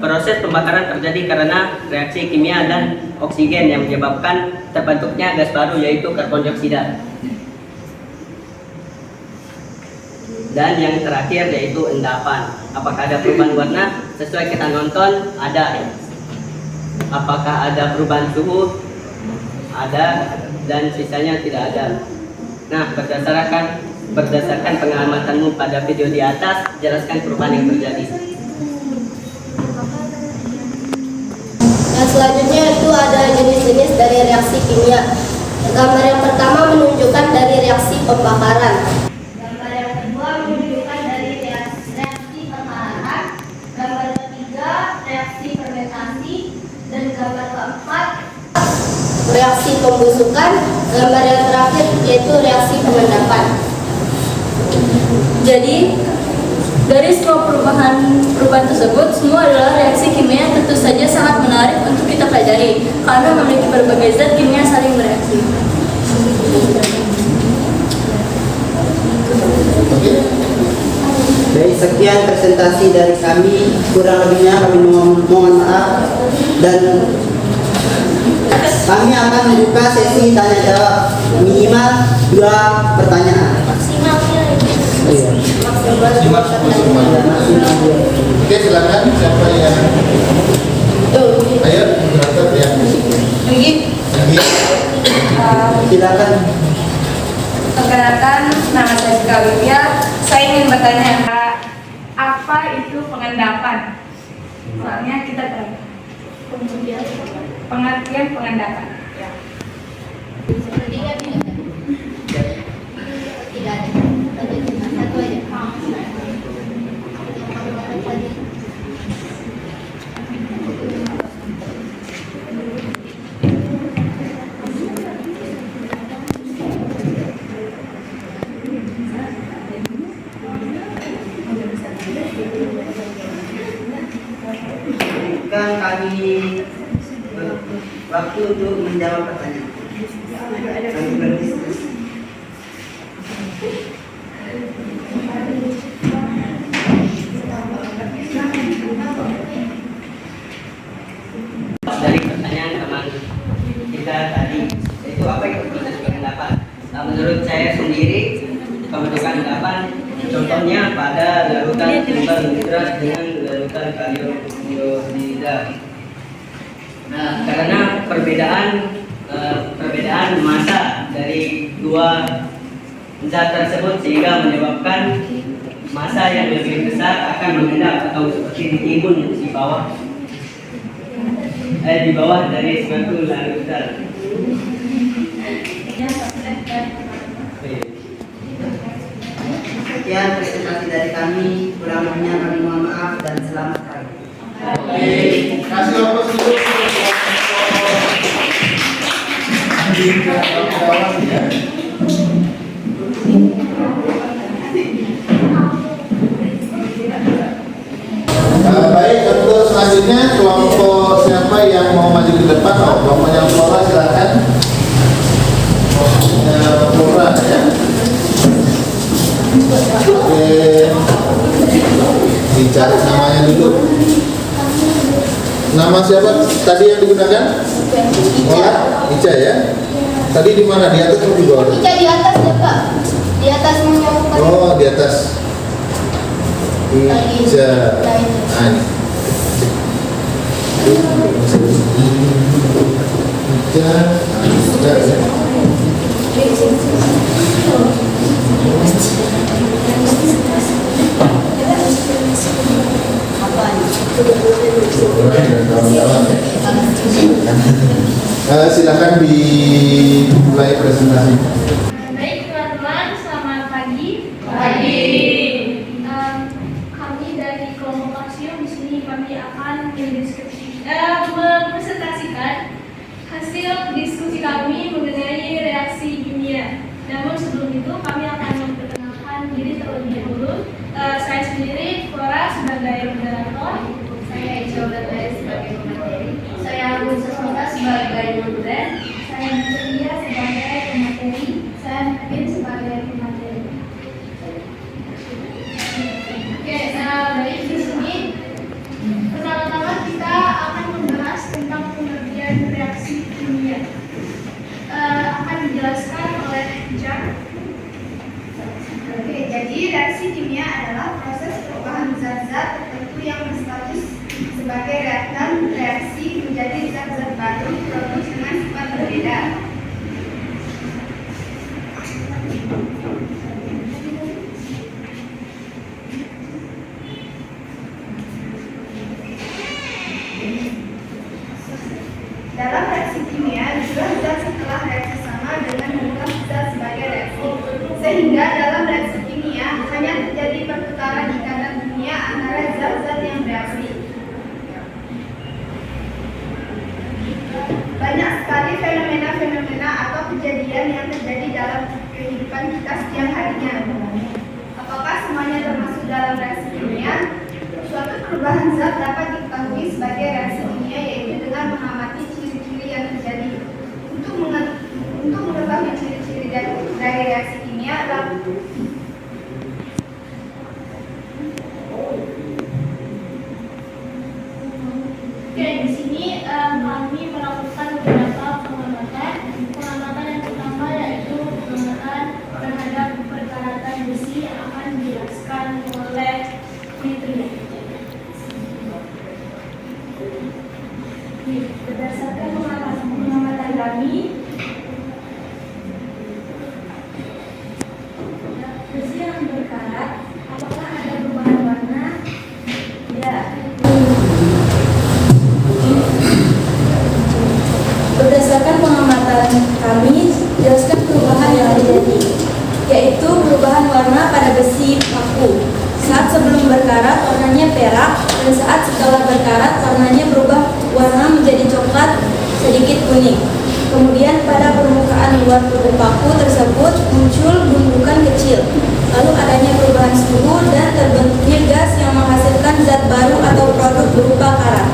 Proses pembakaran terjadi karena reaksi kimia dan oksigen yang menyebabkan terbentuknya gas baru, yaitu karbon dioksida. Dan yang terakhir yaitu endapan. Apakah ada perubahan warna? Sesuai kita nonton, ada. Apakah ada perubahan suhu? Ada. Dan sisanya tidak ada. Nah, berdasarkan pengamatanmu pada video di atas, jelaskan perubahan yang terjadi. Yang selanjutnya itu ada jenis-jenis dari reaksi kimia. Gambar yang pertama menunjukkan dari reaksi pembakaran. Gambar yang kedua menunjukkan dari reaksi pembakaran. Gambar ketiga reaksi fermentasi. Dan gambar keempat reaksi pembusukan. Gambar yang terakhir yaitu reaksi pengendapan. Jadi dari semua perubahan tersebut, semua adalah reaksi kimia yang tentu saja sangat menarik untuk kita pelajari karena memiliki berbagai zat kimia saling bereaksi. Baik, sekian presentasi dari kami. Kurang lebihnya kami mohon maaf dan kami akan membuka sesi tanya jawab minimal 2 pertanyaan. Oke, silakan siapa yang ayo moderator yang Silakan. Perkenalkan, nama saya Sika Widya. Saya ingin bertanya, apa itu pengendapan? Soalnya kita tahu pengertian pengendapan. Ya. Berikan kami waktu untuk menjawab pertanyaan. Kami berdiskusi. Dari pertanyaan teman kita tadi, itu apa itu proses pengendapan? Menurut saya sendiri, pembentukan endapan. Contohnya pada larutan timah nitrat dengan larutan kalium klorida. Nah, karena perbedaan massa dari dua zat tersebut sehingga menyebabkan massa yang lebih besar akan mengendap atau seperti ditimbun di bawah dari suatu larutan. Sekian presentasi dari kami, kurang lebihnya kami mohon maaf dan selamat hari. Baik, kasih aplaus dulu untuk kawan-kawan ya. Baik, untuk selanjutnya kelompok siapa yang mau maju ke depan? Oh, kelompoknya Flora silakan. Kelompoknya Flora ya. Oke, dicari namanya dulu. Nama siapa tadi yang digunakan? Ica ya. Tadi di mana? Di atas atau di bawah? Ica di atas ya Pak. Di atas menyambungkan. Oh, di atas. Ica. Nah, ini. Ica. Ica ya. Silakan dimulai presentasi. Baik teman-teman, selamat pagi. Kami dari kelompok Aksium di sini kami akan mempresentasikan hasil diskusi kami mengenai reaksi kimia. Namun sebelum itu kami akan memperkenalkan diri terlebih dahulu. Saya sendiri Flora sebagai moderator, saya Ica Ulandari sebagai pemateri, saya Agus Sasmita sebagai moderator, saya Julia sebagai pemateri, saya Mungkin sebagai pemateri. Oke, baik di sini. Pertama-tama kita akan membahas tentang pengertian reaksi kimia. Akan dijelaskan oleh Jan. Oke, jadi reaksi kimia adalah proses perubahan zat-zat tertentu yang berstatus sebagai reaktan reaksi menjadi zat-zat baru produk dengan sifat berbeda. Dalam reaksi kimia, jumlah zat setelah reaksi sama dengan jumlah zat sebagai reaksi. Sehingga dalam reaksi kimia hanya terjadi perputaran ikatan kimia antara zat-zat yang bereaksi. Banyak sekali fenomena-fenomena atau kejadian yang terjadi dalam kehidupan kita setiap harinya. Apakah semuanya termasuk dalam reaksi kimia? Suatu perubahan zat dapat diketahui sebagai reaksi kimia yaitu dengan mengamati ciri-ciri yang terjadi. Untuk mengetahui ciri-ciri dari reaksi kimia adalah Oke, di sini kami melakukan beberapa pengamatan. Pengamatan yang pertama yaitu pengamatan terhadap perkaratan besi yang akan dijelaskan oleh Fitri. Berdasarkan pengamatan kami, besi yang berkarat, apakah ada perubahan warna? Ya. Berdasarkan pengamatan kami, jelaskan perubahan yang terjadi, yaitu perubahan warna pada besi paku. Saat sebelum berkarat warnanya perak, dan saat setelah berkarat warnanya berubah warna menjadi coklat sedikit kuning. Kemudian pada permukaan luar paku tersebut muncul gundukan kecil. Lalu adanya perubahan suhu dan terbentuknya gas yang menghasilkan zat baru atau produk berupa karat.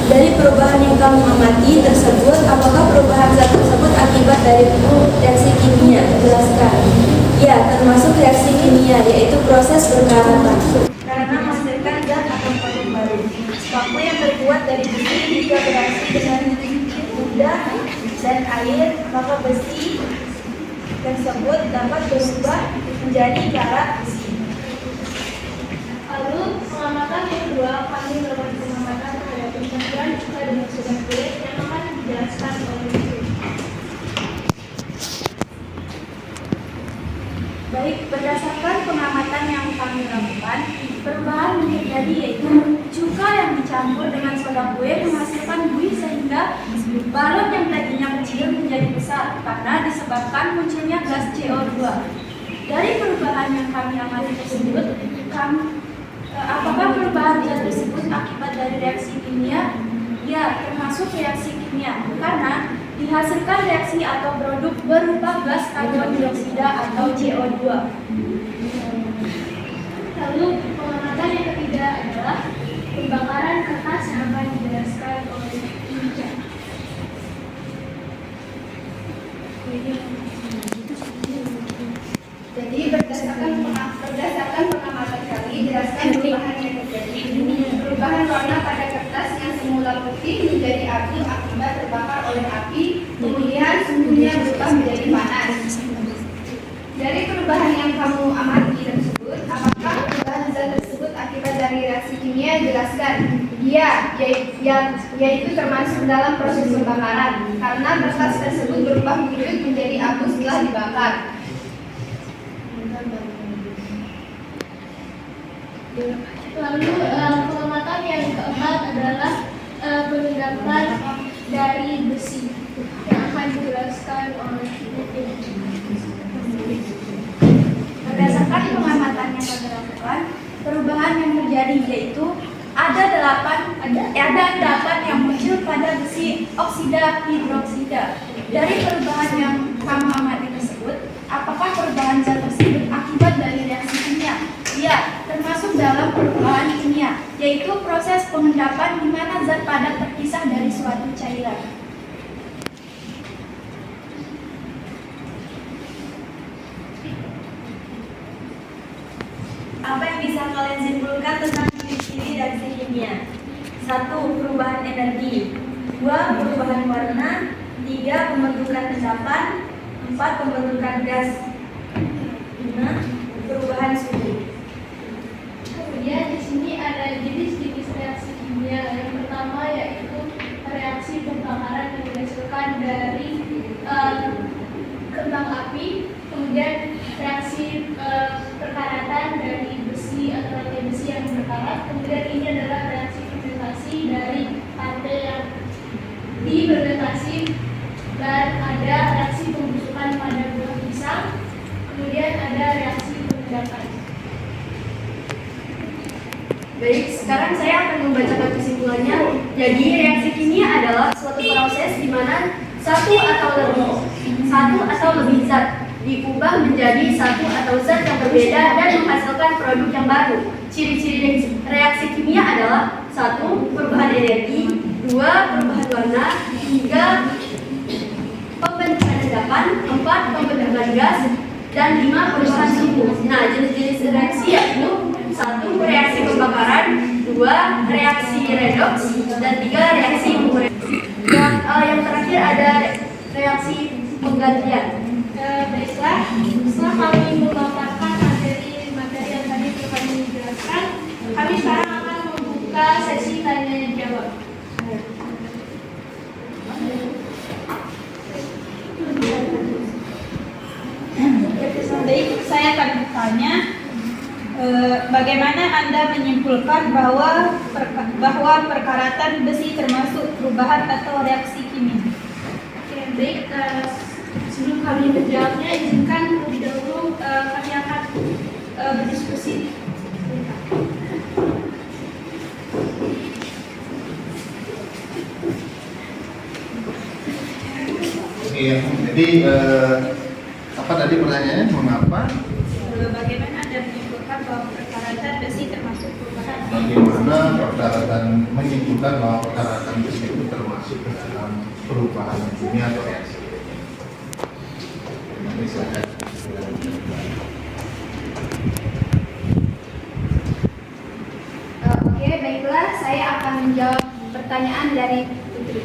Dari perubahan yang kami amati tersebut, apakah perubahan zat tersebut akibat dari reaksi kimia? Jelaskan. Ya, termasuk reaksi kimia, yaitu proses berkaratan. Karena menghasilkan zat atau produk baru. Paku yang terbuat dari besi jika bereaksi dengan mudah dan air, maka besi tersebut dapat berubah menjadi garat besi. Lalu pengamatan yang kedua, kami melakukan pengamatan terhadap pencampuran cuka dengan soda kulit yang akan dijelaskan oleh Ibu. Baik, berdasarkan pengamatan yang kami lakukan, perubahan yang terjadi yaitu cuka yang dicampur dengan soda kue menghasilkan buih sehingga balon yang tadinya kecil menjadi besar karena disebabkan munculnya gas CO2. Dari perubahan yang kami amati tersebut, apakah perubahan zat tersebut akibat dari reaksi kimia? Ya, termasuk reaksi kimia karena dihasilkan reaksi atau produk berupa gas karbon dioksida atau CO2. Lalu pengamatan yang ketiga adalah pembakaran kertas yang akan dijelaskan oleh Ica. Jadi berdasarkan pengamatan kami, jelaskan perubahan yang terjadi. Perubahan warna pada kertas yang semula putih menjadi abu akibat terbakar oleh api, kemudian suhunya berubah menjadi panas. Dari perubahan yang kamu amati tersebut, apakah perubahan zat tersebut akibat dari reaksi kimia? Jelaskan. Ya, yaitu termasuk dalam proses pembakaran, karena kertas tersebut berubah wujud menjadi abu setelah dibakar. Lalu pengamatan yang keempat adalah penendapan dari besi yang akan dijelaskan oleh Ibu. Berdasarkan pengamatan yang kami lakukan, perubahan yang terjadi yaitu ada delapan yang muncul pada besi oksida hidroksida. Dari perubahan yang kami amati tersebut, apakah perubahan zat tersebut akibat dari reaksi kimia? Ya, termasuk dalam perubahan kimia, yaitu proses pengendapan di mana zat padat terpisah dari suatu cairan. Apa yang bisa kalian simpulkan tentang ciri-ciri reaksi kimia? 1. Perubahan energi. 2. Perubahan warna. 3. Pembentukan endapan. 4. Pembentukan gas. 5. Perubahan suhu. Kemudian di sini ada jenis-jenis reaksi kimia. Yang pertama yaitu reaksi pembakaran yang dihasilkan dari kembang api. Kemudian reaksi perkaratan dari besi atau rantai besi yang berkarat. Kemudian ini adalah reaksi fermentasi dari rantai yang difermentasi, dan ada reaksi pembusukan pada buah pisang. Kemudian ada reaksi pengendapan. Baik, sekarang saya akan membacakan kesimpulannya. Jadi, reaksi kimia adalah suatu proses di mana satu atau lebih zat diubah menjadi satu atau zat yang berbeda dan menghasilkan produk yang baru. Ciri-ciri reaksi kimia adalah 1. Perubahan energi. 2. Perubahan warna. 3. Pembentukan endapan. 4. Pembentukan gas. Dan 5. Perubahan suhu. Nah, jenis-jenis reaksi yaitu 1. Reaksi pembakaran. 2. Reaksi redoks. Dan 3. Reaksi penguraian. Dan yang terakhir ada reaksi penggantian. Baiklah, setelah kami memaparkan materi yang tadi telah kami jelaskan, kami sekarang akan membuka sesi tanya jawab. Baik, saya akan bertanya, bagaimana Anda menyimpulkan bahwa perkaratan besi termasuk perubahan atau reaksi kimia? Oke, baik. Sebelum kami menjawabnya, izinkan terlebih dahulu kami akan berdiskusi. Oke, jadi apa tadi pertanyaannya? Mengapa? Bagaimana Anda menyimpulkan bahwa perkaratan besi termasuk perubahan? Bagaimana perkaratan menyimpulkan bahwa perkaratan besi itu termasuk ke dalam perubahan kimia atau reaksi? Silakan. Oke, baiklah, saya akan menjawab pertanyaan dari Putri.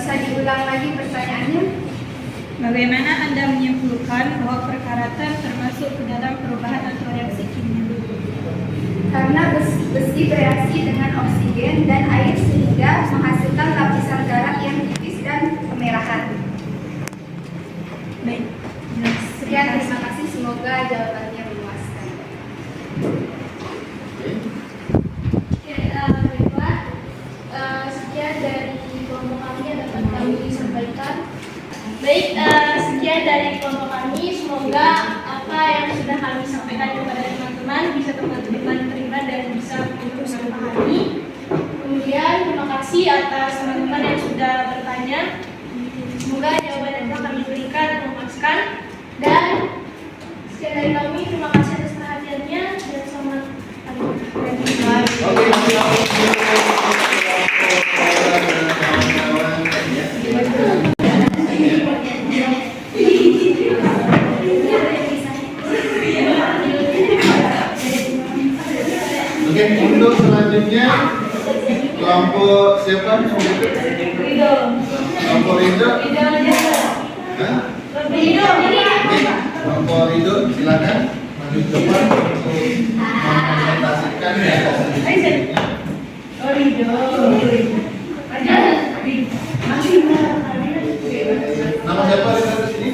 bisa diulang lagi pertanyaannya? Bagaimana Anda menyimpulkan bahwa perkaratan termasuk ke dalam perubahan atau reaksi kimia? Karena besi bereaksi dengan oksigen dan air sehingga menghasilkan lapisan garat yang tipis dan kemerahan. Baik. Sekian, terima kasih. Semoga jawabannya memuaskan. Baiklah, sekian dari kelompok kami yang dapat kami sampaikan. Baik, sekian dari kelompok kami. Semoga apa yang sudah kami sampaikan kepada teman-teman bisa teman-teman terima dan bisa terus dipahami. Kemudian terima kasih atas teman-teman yang sudah bertanya. Semoga jawaban yang telah kami berikan memuaskan. Dan sekian dari kami, terima kasih atas perhatiannya dan selamat Oke, untuk selanjutnya kelompok siapa? Kelompok Ridho. Hah? Kelompok Ridho, silakan maju ke depan untuk mempresentasikan nama siapa di sini?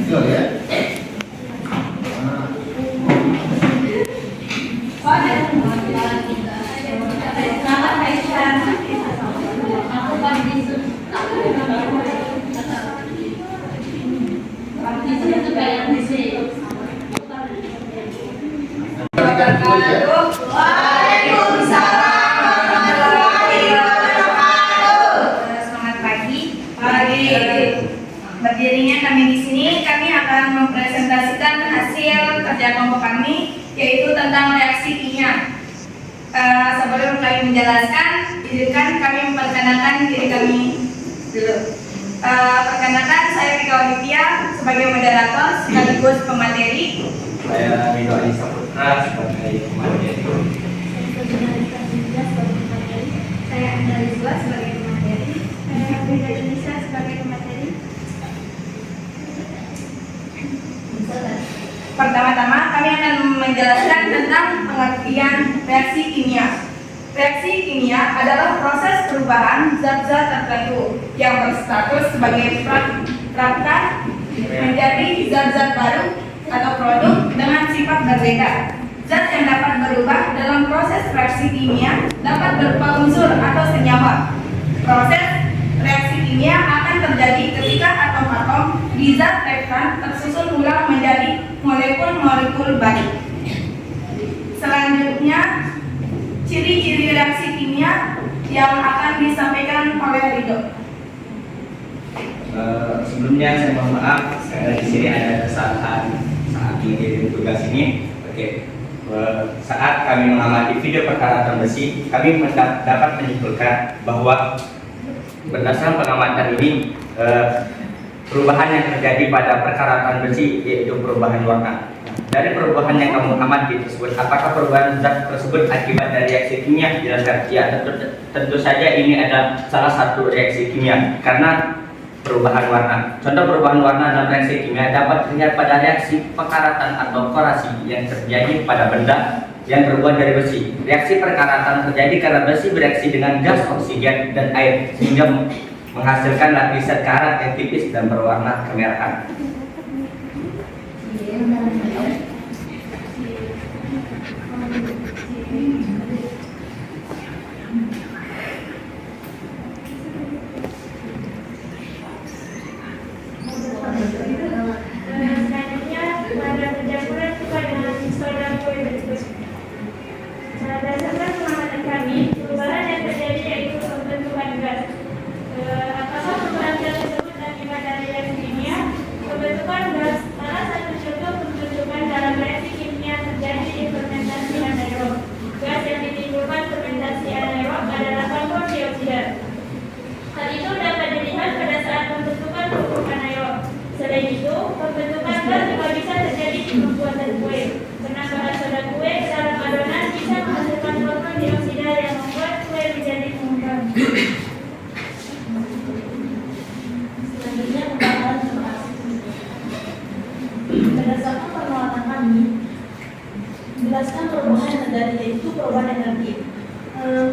Yo ya. Selamat pagi. Berdirinya kami di sini, kami akan mempresentasikan hasil kerja kelompok kami, yaitu tentang reaksi kimia. Sebelum kami menjelaskan, izinkan kami memperkenalkan diri kami dulu. Perkenalkan, saya Rika Olivia sebagai moderator sekaligus pemateri. Saya Ridho Adi Saputra sebagai pemateri. Saya Anda Rizwa sebagai pemateri. Saya Frida Indonesia sebagai pemateri. Pertama-tama kami akan menjelaskan tentang pengertian reaksi kimia. Reaksi kimia adalah proses perubahan zat-zat tertentu yang berstatus sebagai prakat menjadi zat-zat baru atau produk dengan sifat berbeda. Zat yang dapat berubah dalam proses reaksi kimia dapat berupa unsur atau senyawa. Proses reaksi kimia akan terjadi ketika atom-atom di zat reaktan tersusun ulang menjadi molekul-molekul baru. Selanjutnya, ciri-ciri reaksi kimia yang akan disampaikan oleh Ridho. Sebelumnya saya mohon maaf, saya di sini ada kesalahan saat mengirim tugas ini. Oke. Saat kami mengamati video perkaratan besi, kami dapat menyimpulkan bahwa berdasarkan pengamatan ini, perubahan yang terjadi pada perkaratan besi yaitu perubahan warna. Dari perubahan yang kamu amati tersebut, apakah perubahan zat tersebut akibat dari reaksi kimia? Jelaskan. Ya, tentu saja ini adalah salah satu reaksi kimia karena perubahan warna. Contoh perubahan warna dalam reaksi kimia dapat terlihat pada reaksi pekaratan atau korasi yang terjadi pada benda yang terbuat dari besi. Reaksi perkaratan terjadi karena besi bereaksi dengan gas oksigen dan air sehingga menghasilkan lapisan karat yang tipis dan berwarna kemerahan. Berdasarkan pengamatan kami, perubahan yang terjadi yaitu pembentukan gas. Apakah perubahan tersebut akibat dari reaksi kimia? Pembentukan gas salah satu contoh pembentukan perubahan energi.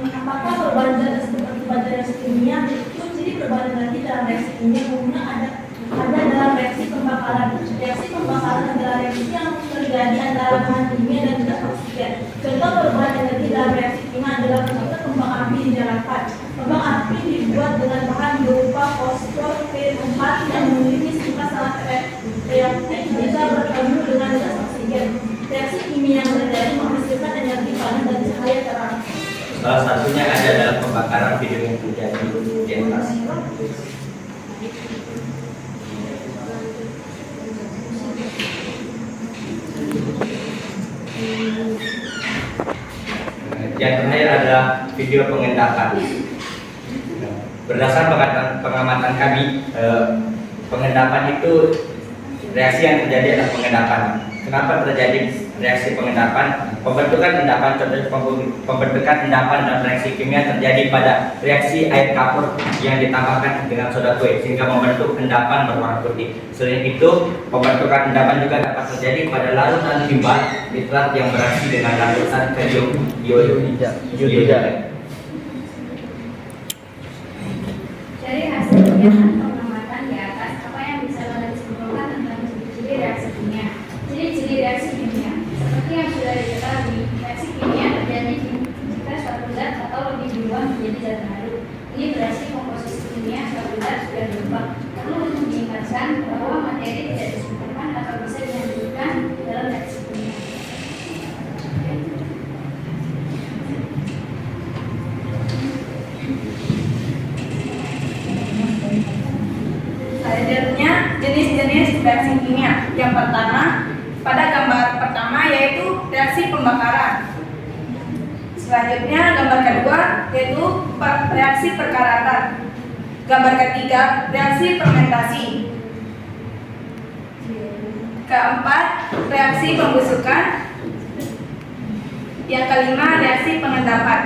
Apakah perubahan zat seperti pada reaksi kimia itu jadi perubahan energi dalam reaksi kimia umumnya ada dalam reaksi pembakaran. Reaksi pembakaran adalah reaksi yang terjadi antara bahan kimia dan gas oksigen. Contoh perubahan energi dalam reaksi kimia adalah ketika kembang api dinyalakan. Kembang api dibuat dengan bahan berupa fosfor P4 yang memiliki sifat sangat reaktif bisa bertemu dengan gas oksigen. Reaksi kimia yang terjadi menghasilkan energi panas dan cahaya terang. Salah satunya ada dalam pembakaran video yang terjadi di atas. Yang terakhir adalah video pengendapan. Berdasar pengamatan kami, pengendapan itu reaksi yang terjadi adalah pengendapan. Kenapa terjadi reaksi pengendapan? Pembentukan endapan dan reaksi kimia terjadi pada reaksi air kapur yang ditambahkan dengan soda kue sehingga membentuk endapan berwarna putih. Selain itu, pembentukan endapan juga dapat terjadi pada larutan timbal nitrat yang bereaksi dengan larutan kalium iodida. Dari hasil kegiatan pengamatan di atas, apa yang bisa kalian simpulkan tentang ciri-ciri reaksi kimia? Ciri-ciri reaksi kimia seperti yang sudah diketahui, reaksi kimia terjadi jika suatu zat atau lebih berubah menjadi zat baru. Ini berarti komposisi kimia suatu zat sudah berubah. Perlu untuk diingatkan bahwa materi tidak disempurnakan atau bisa dihancurkan dalam reaksi kimia. Selanjutnya, jenis-jenis reaksi kimia. Yang pertama, pada gambar pertama yaitu reaksi pembakaran. Selanjutnya, gambar kedua yaitu reaksi perkaratan. Gambar ketiga, reaksi fermentasi. Keempat, reaksi pembusukan. Yang kelima, reaksi pengendapan.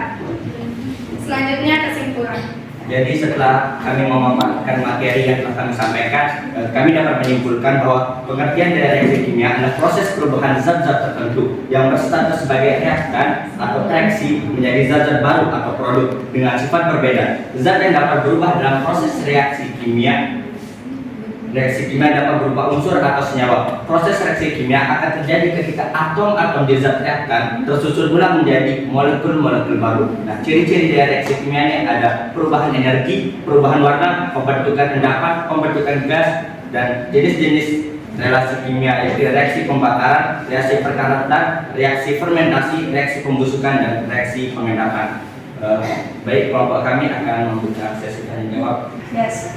Selanjutnya, kesimpulan. Jadi setelah kami memaparkan materi yang telah kami sampaikan, kami dapat menyimpulkan bahwa pengertian dari reaksi kimia adalah proses perubahan zat-zat tertentu yang berstatus sebagai reaktan atau reaksi menjadi zat-zat baru atau produk dengan sifat berbeda. Zat yang dapat berubah dalam proses reaksi kimia dapat berupa unsur atau senyawa. Proses reaksi kimia akan terjadi ketika atom-atom di zat reaktan tersusun ulang menjadi molekul-molekul baru. Nah, ciri-ciri dari reaksi kimia ini ada perubahan energi, perubahan warna, pembentukan endapan, pembentukan gas, dan jenis-jenis relasi kimia yaitu reaksi pembakaran, reaksi perkaratan, reaksi fermentasi, reaksi pembusukan, dan reaksi pengendapan. Baik, kelompok kami akan membuka sesi tanya jawab. Yes.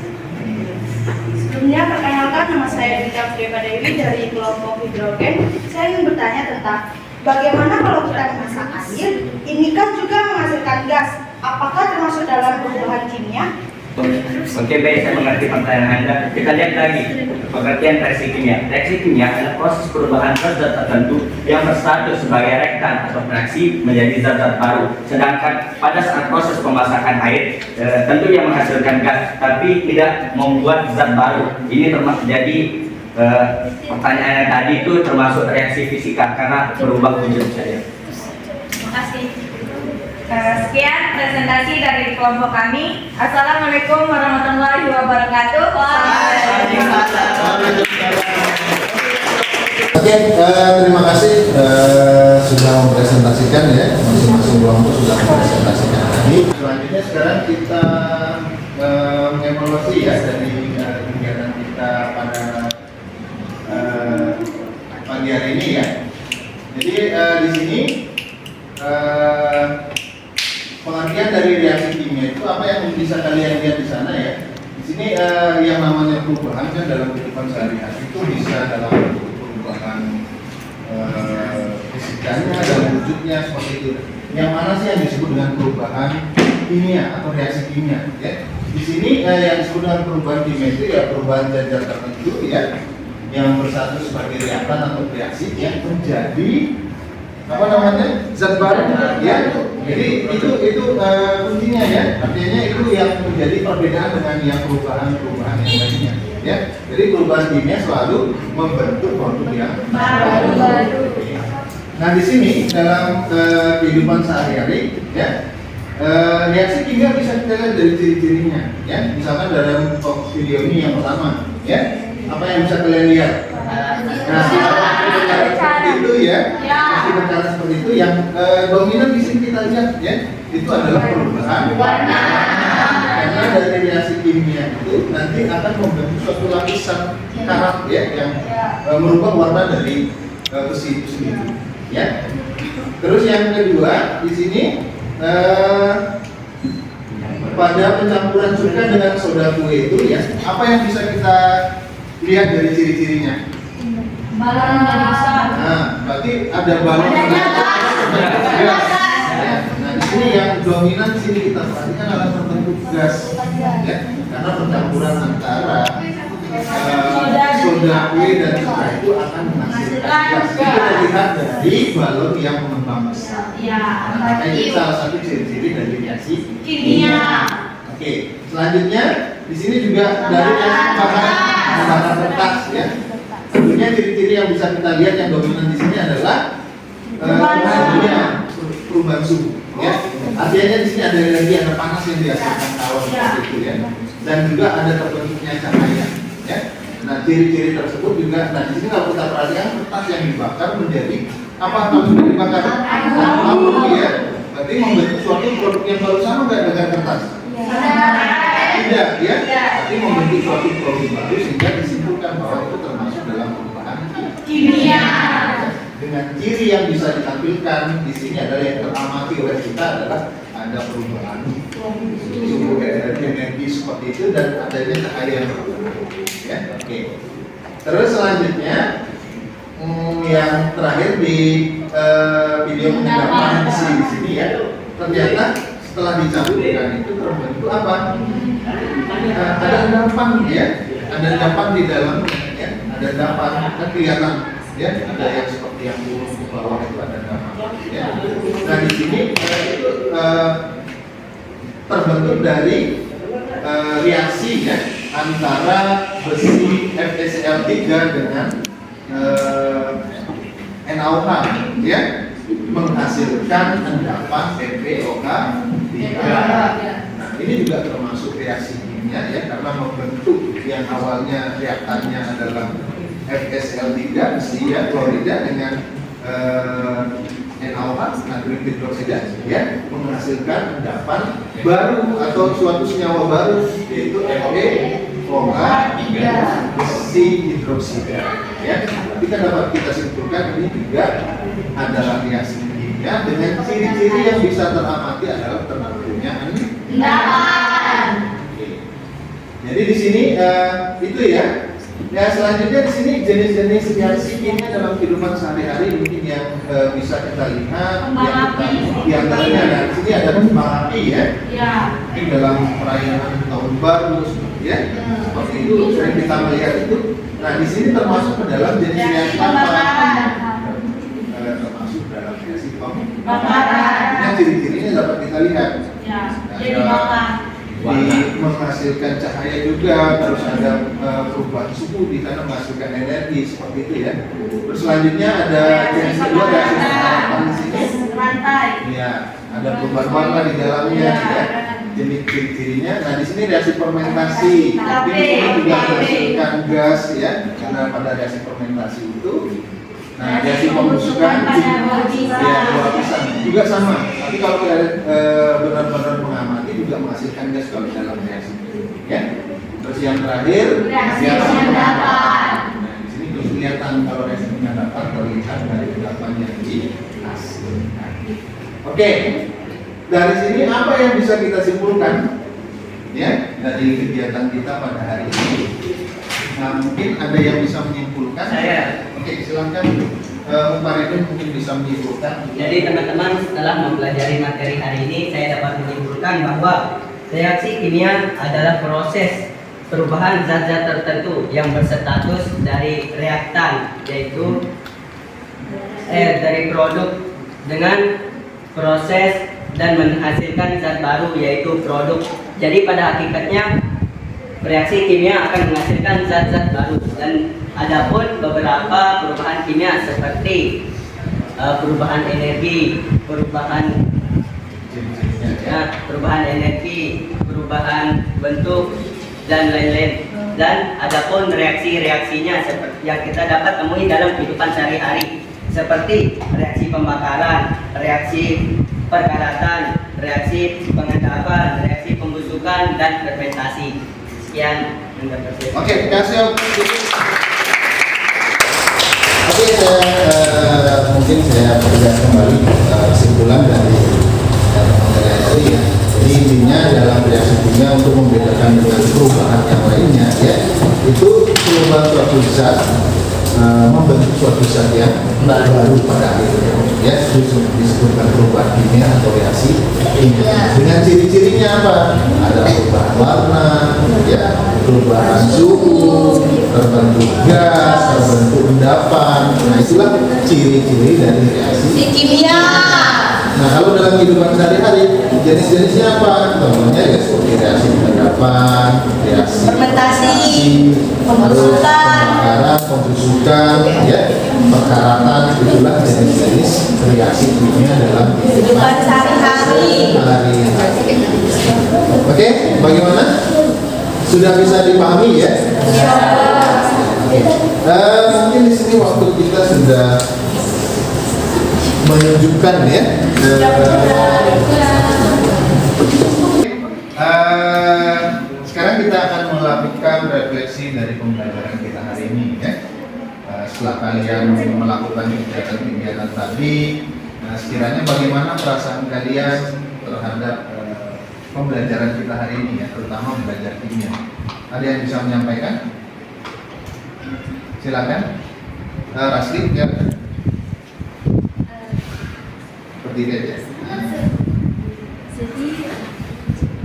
Sebelumnya, perkenalkan, nama saya Dita Priyapada Dewi dari kelompok hidrogen. Saya ingin bertanya tentang bagaimana kalau kita memasak air, ini kan juga menghasilkan gas. Apakah termasuk dalam perubahan kimia? Oke, baik, saya mengerti pertanyaan Anda. Kita lihat lagi pengertian reaksi kimia. Reaksi kimia adalah proses perubahan zat-zat tertentu yang berstatus sebagai reaktan atau reaksi menjadi zat-zat baru. Sedangkan pada saat proses pemasakan air, tentu yang menghasilkan gas, tapi tidak membuat zat baru. Ini termasuk jadi pertanyaan yang tadi itu termasuk reaksi fisika karena berubah wujud saja. Terima kasih. Sekian presentasi dari kelompok kami. Assalamualaikum warahmatullahi wabarakatuh. Oke, terima kasih sudah mempresentasikan ya, masing-masing kelompok sudah mempresentasikan tadi. Selanjutnya sekarang kita mengevaluasi ya dari kegiatan kita pada pagi hari ini ya. Jadi di sini pengertian dari reaksi kimia itu apa yang bisa kalian lihat di sana ya. Di sini yang namanya perubahan kan dalam kehidupan sehari-hari itu bisa dalam bentuk perubahan fisikanya dan wujudnya seperti itu. Yang mana sih yang disebut dengan perubahan kimia atau reaksi kimia ya. Di sini yang disebut dengan perubahan kimia itu ya perubahan zat-zat tertentu ya yang bersatu sebagai reaktan atau reaksi yang menjadi apa namanya zat baru ya. Jadi itu kuncinya ya, artinya itu yang menjadi perbedaan dengan yang perubahan yang lainnya ya. Jadi perubahan kimia selalu membentuk produk yang baru. Nah di sini dalam kehidupan sehari-hari, ya, reaksi kimia bisa kita lihat dari ciri-cirinya, ya. Misalkan dalam video ini yang pertama, ya, apa yang bisa kalian lihat? Nah, seperti itu ya, masih bercara seperti itu. Yang dominan di sini kita lihat, ya, itu adalah perubahan warna. Karena dari reaksi kimia itu nanti akan membentuk suatu lapisan karat, ya, yang merubah warna dari besi itu sendiri, ya. Terus yang kedua di sini pada pencampuran cuka dengan soda kue itu, ya, apa yang bisa kita lihat dari ciri-cirinya? Balon menjadi besar. Nah, berarti ada balon gas. Nah, di sini yang dominan di sini kita perhatikan adalah terbentuk gas, ya, karena percampuran antara soda kue dan cuka itu akan menghasilkan gas. Itu terlihat dari balon yang mengembang besar. Nah, makanya itu salah satu ciri-ciri dari reaksi kimia. Oke, selanjutnya di sini juga dari pembakaran kertas, ya. Tentunya ciri-ciri yang bisa kita lihat yang dominan di sini adalah perubahan suhu, ya. Artinya di sini ada energi, ada panas yang dihasilkan awan seperti itu, ya. Dan juga ada terbentuknya cahaya, ya. Nah, ciri-ciri tersebut juga, nah di sini kalau kita perhatikan kertas yang dibakar menjadi apa kalau sudah dibakar? Lampu, ya. Berarti membentuk suatu produk yang baru, sama nggak dengan kertas? Tidak, ya. Berarti membentuk suatu produk baru sehingga disimpulkan bahwa itu termasuk dalam perubahan kimia. Dengan ciri yang bisa ditampilkan di sini adalah yang teramati oleh kita adalah ada perubahan suhu, energi seperti itu, dan adanya cahaya yang berubah, ya. Oke. Terus selanjutnya yang terakhir di video pengendapan di sini, ya, ternyata setelah dicampurkan itu terbentuk apa? Ada endapan, ya, ada endapan di dalamnya, ya, ada endapan, kan kelihatan, ya, ada yang seperti yang turun ke bawah itu ada endapan, ya. Nah di sini itu terbentuk dari reaksi, ya, antara besi FeCl3 dengan NaOH, ya, menghasilkan endapan FeOH3. Nah, ini juga termasuk reaksi kimia, ya, karena membentuk yang awalnya reaktannya adalah FeCl3 besi, ya, klorida dengan NaOH, natrium hidroksida, ya, menghasilkan endapan baru atau suatu senyawa baru, yaitu FeOH3 besi hidroksida, ya. Kita dapat kita simpulkan ini juga adalah reaksi kimia dengan ciri-ciri yang bisa teramati adalah terbentuknya endapan. Jadi di sini itu, ya. Ya, selanjutnya di sini jenis-jenis reaksi kimia dalam kehidupan sehari-hari mungkin yang bisa kita lihat, yang kita di antaranya, nah, di sini ada kembang api, ya. Mungkin dalam perayaan tahun baru, ya, seperti itu sering kita melihat itu. Nah di sini termasuk ke dalam jenis reaksi apa? Termasuk dalam reaksi pembakaran. Ini ciri-cirinya dapat kita lihat. Menghasilkan cahaya juga, terus ada perubahan suhu di sana menghasilkan energi seperti itu, ya. Terus selanjutnya ada jenis kedua reaksi pembakaran di sini. Ya, ada perubahan warna di dalamnya, ya. Jenis ciri-cirinya. Nah di sini reaksi fermentasi. Ini juga menghasilkan gas, ya, karena pada reaksi fermentasi itu. Nah reaksi pembusukan, ya, dua lapisan juga sama. Tapi kalau kalian benar-benar mengamati juga menghasilkan gas kalau dalam reaksi, ya. Terus yang terakhir reaksi endapan. Nah di sini belum kelihatan kalau reaksi endapan, terlihat dari endapan yang dihasilkan. Oke. Dari sini apa yang bisa kita simpulkan, ya, dari kegiatan kita pada hari ini? Nah, mungkin ada yang bisa menyimpulkan. Saya. Oke, silakan. Pak Redon mungkin bisa menyimpulkan. Jadi teman-teman, setelah mempelajari materi hari ini, saya dapat menyimpulkan bahwa reaksi kimia adalah proses perubahan zat-zat tertentu yang berstatus dari reaktan, yaitu dari produk dengan proses dan menghasilkan zat baru, yaitu produk. Jadi pada hakikatnya reaksi kimia akan menghasilkan zat-zat baru, dan adapun beberapa perubahan kimia seperti perubahan energi, perubahan bentuk dan lain-lain. Dan adapun reaksi-reaksinya seperti yang kita dapat temui dalam kehidupan sehari-hari, seperti reaksi pembakaran, reaksi perkaratan, reaksi pengendapan, reaksi pembusukan, dan fermentasi. Sekian. Oke, kasih Oke, mungkin saya perjelas kembali kesimpulan dari tadi ya. Jadi intinya dalam reaksi kimia untuk membedakan dengan perubahan yang lainnya ya, itu perubahan suatu zat membentuk suatu zat yang baru pada akhirnya ya, itu disebutkan perubahan kimia atau reaksi kimia. Dengan ciri-cirinya apa? Ada perubahan warna ya, perubahan suhu, terbentuk gas, terbentuk endapan. Nah, itulah ciri-ciri dari reaksi kimia. Nah, kalau dalam kehidupan sehari-hari jenis-jenisnya apa? Contohnya ya seperti reaksi pengendapan, reaksi Fermentasi, pembakaran, pembusukan, ya, perkaratan, itulah jenis-jenis reaksi kimia dalam kehidupan sehari-hari. Oke, bagaimana? Sudah bisa dipahami ya? Mungkin di sini waktu kita sudah menunjukkan ya. Sekarang kita akan melakukan refleksi dari pembelajaran kita hari ini ya. Setelah kalian melakukan kegiatan-kegiatan tadi, sekiranya bagaimana perasaan kalian terhadap pembelajaran kita hari ini ya, terutama belajar kimia. Ada yang bisa menyampaikan? Silakan. Rasli ya. Berdiri aja. Jadi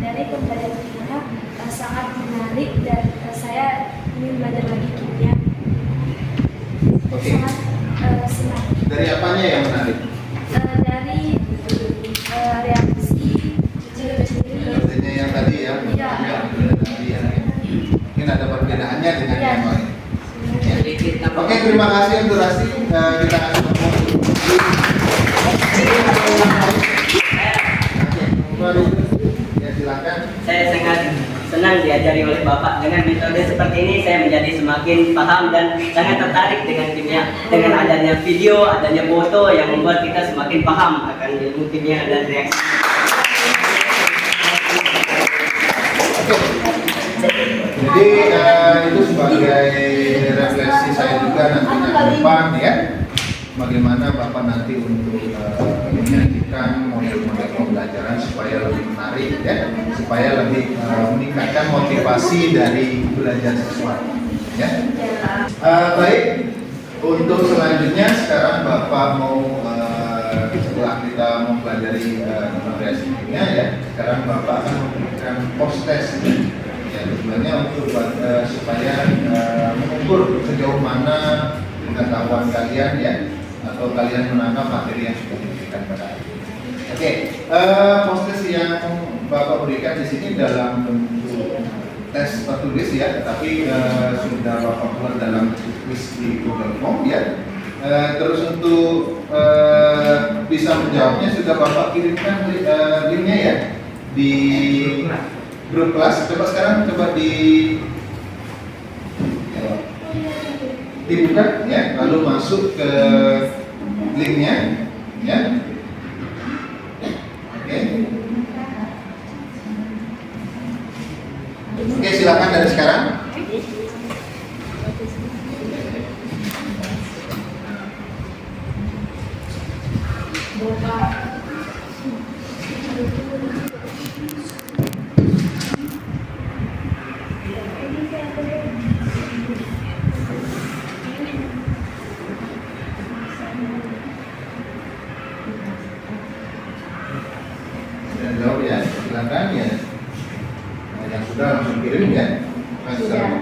dari pembelajaran kimia sangat menarik dan saya ingin belajar lagi kimia. Oke. Sangat senang. Dari apanya yang menarik? Dari reaksi ciri-ciri. Artinya yang tadi ya. Iya. Ya. Mungkin ada perbedaannya dengan Iya. yang lain. Oke, terima kasih untuk Rasli. Kita akan ya, silakan. Saya sangat senang diajari oleh Bapak. Dengan metode seperti ini saya menjadi semakin paham dan sangat tertarik dengan kimia. Dengan adanya video, adanya foto yang membuat kita semakin paham akan ilmu kimia dan reaksi. Jadi itu sebagai refleksi saya juga nantinya ke depan ya. Bagaimana Bapak nanti untuk menyajikan model-model pembelajaran supaya lebih menarik ya, supaya lebih meningkatkan motivasi dari belajar siswa ya. Baik, untuk selanjutnya sekarang Bapak mau setelah kita mempelajari reaksi kimia ya, sekarang Bapak akan memberikan post test ya, tujuannya untuk supaya mengukur sejauh mana pengetahuan kalian ya, atau kalian menangkap materi yang sudah diberikan pada hari ini. Oke, post yang Bapak berikan di sini dalam bentuk tes tertulis ya, tetapi sudah Bapak buat dalam quiz di Google Form ya. Terus untuk bisa menjawabnya sudah Bapak kirimkan linknya ya di grup kelas. Coba sekarang dibuka ya, lalu masuk ke linknya ya. Oke, silakan dari sekarang. Jawab ya, silakan ya. Yang sudah langsung kirim ya. Sudah.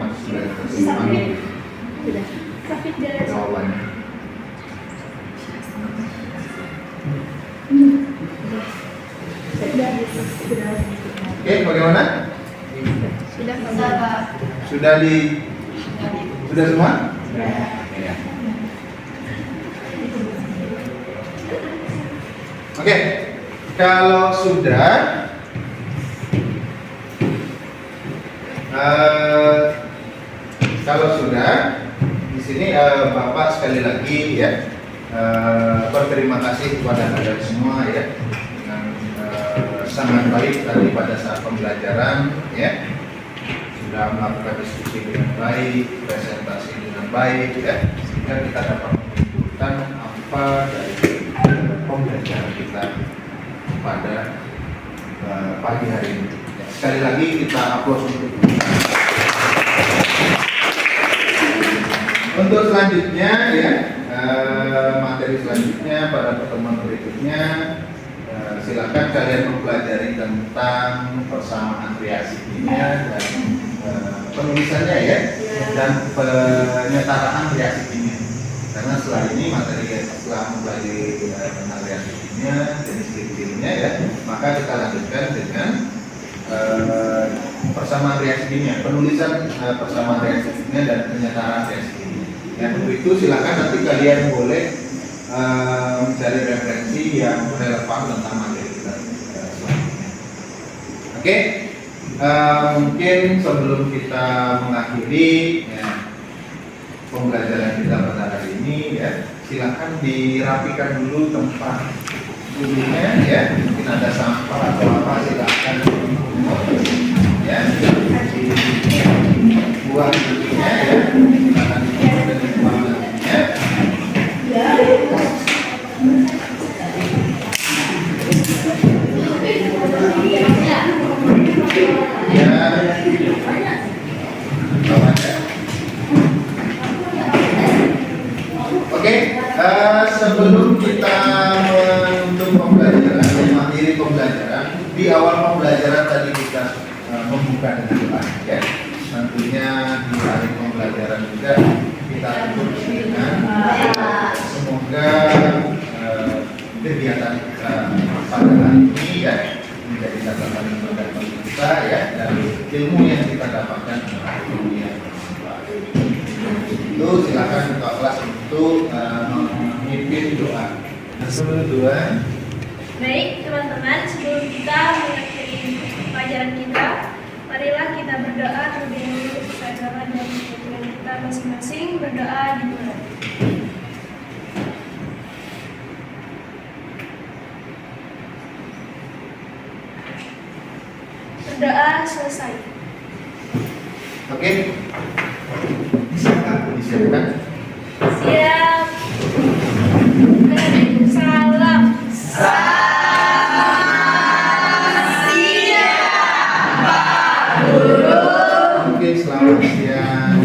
Jawabannya. Oke, bagaimana? Sudah semua? Ya. Oke, kalau sudah di sini Bapak sekali lagi ya berterima kasih kepada kalian semua ya dengan sangat baik tadi pada saat pembelajaran ya, sudah melakukan diskusi dengan baik, presentasi dengan baik ya, sehingga kita dapat menunjukkan apa dari pembelajaran kita pada pagi hari ini. Sekali lagi kita aplaus untuk selanjutnya ya, materi selanjutnya pada pertemuan berikutnya. Silakan kalian mempelajari tentang persamaan reaksi kimia dan penulisannya ya, dan penyetaraan reaksi kimia. Karena setelah ini materi setelah mempelajari tentang reaksi kimia, jenis ciri-cirinya ya, maka kita lanjutkan dengan persamaan reaksi kimia, penulisan persamaan reaksi kimia dan penyetaraan reaksi kimia. Yang untuk itu silakan nanti kalian boleh mencari referensi yang relevan tentang materi kita selanjutnya. Oke, mungkin sebelum kita mengakhiri ya, pembelajaran kita pada hari ini ya, silakan dirapikan dulu tempat dulunya ya, mungkin ada sampah atau apa silakan ya, buang dulunya ya, silakan dibuang dulunya. Oke, sebelum kita menutup pembelajaran, mengakhiri pembelajaran, di awal pembelajaran tadi kita membuka dengan doa ya. Tentunya di hari pembelajaran juga kita tutup dengan semoga kegiatan kita pada hari ini ya menjadi catatan yang berkah bagi kita ya, dan ilmu yang kita dapatkan adalah ilmu yang bermanfaat. Itu silakan ketua kelas untuk memimpin doa. Sebelum doa. Baik teman-teman, sebelum kita mengakhiri pelajaran kita, marilah kita berdoa terlebih dahulu kepada agama dan keyakinan kita masing-masing. Berdoa dimulai. Berdoa selesai. Oke. Disiapkan. Siap. Waalaikumsalam. Oke, selamat siang.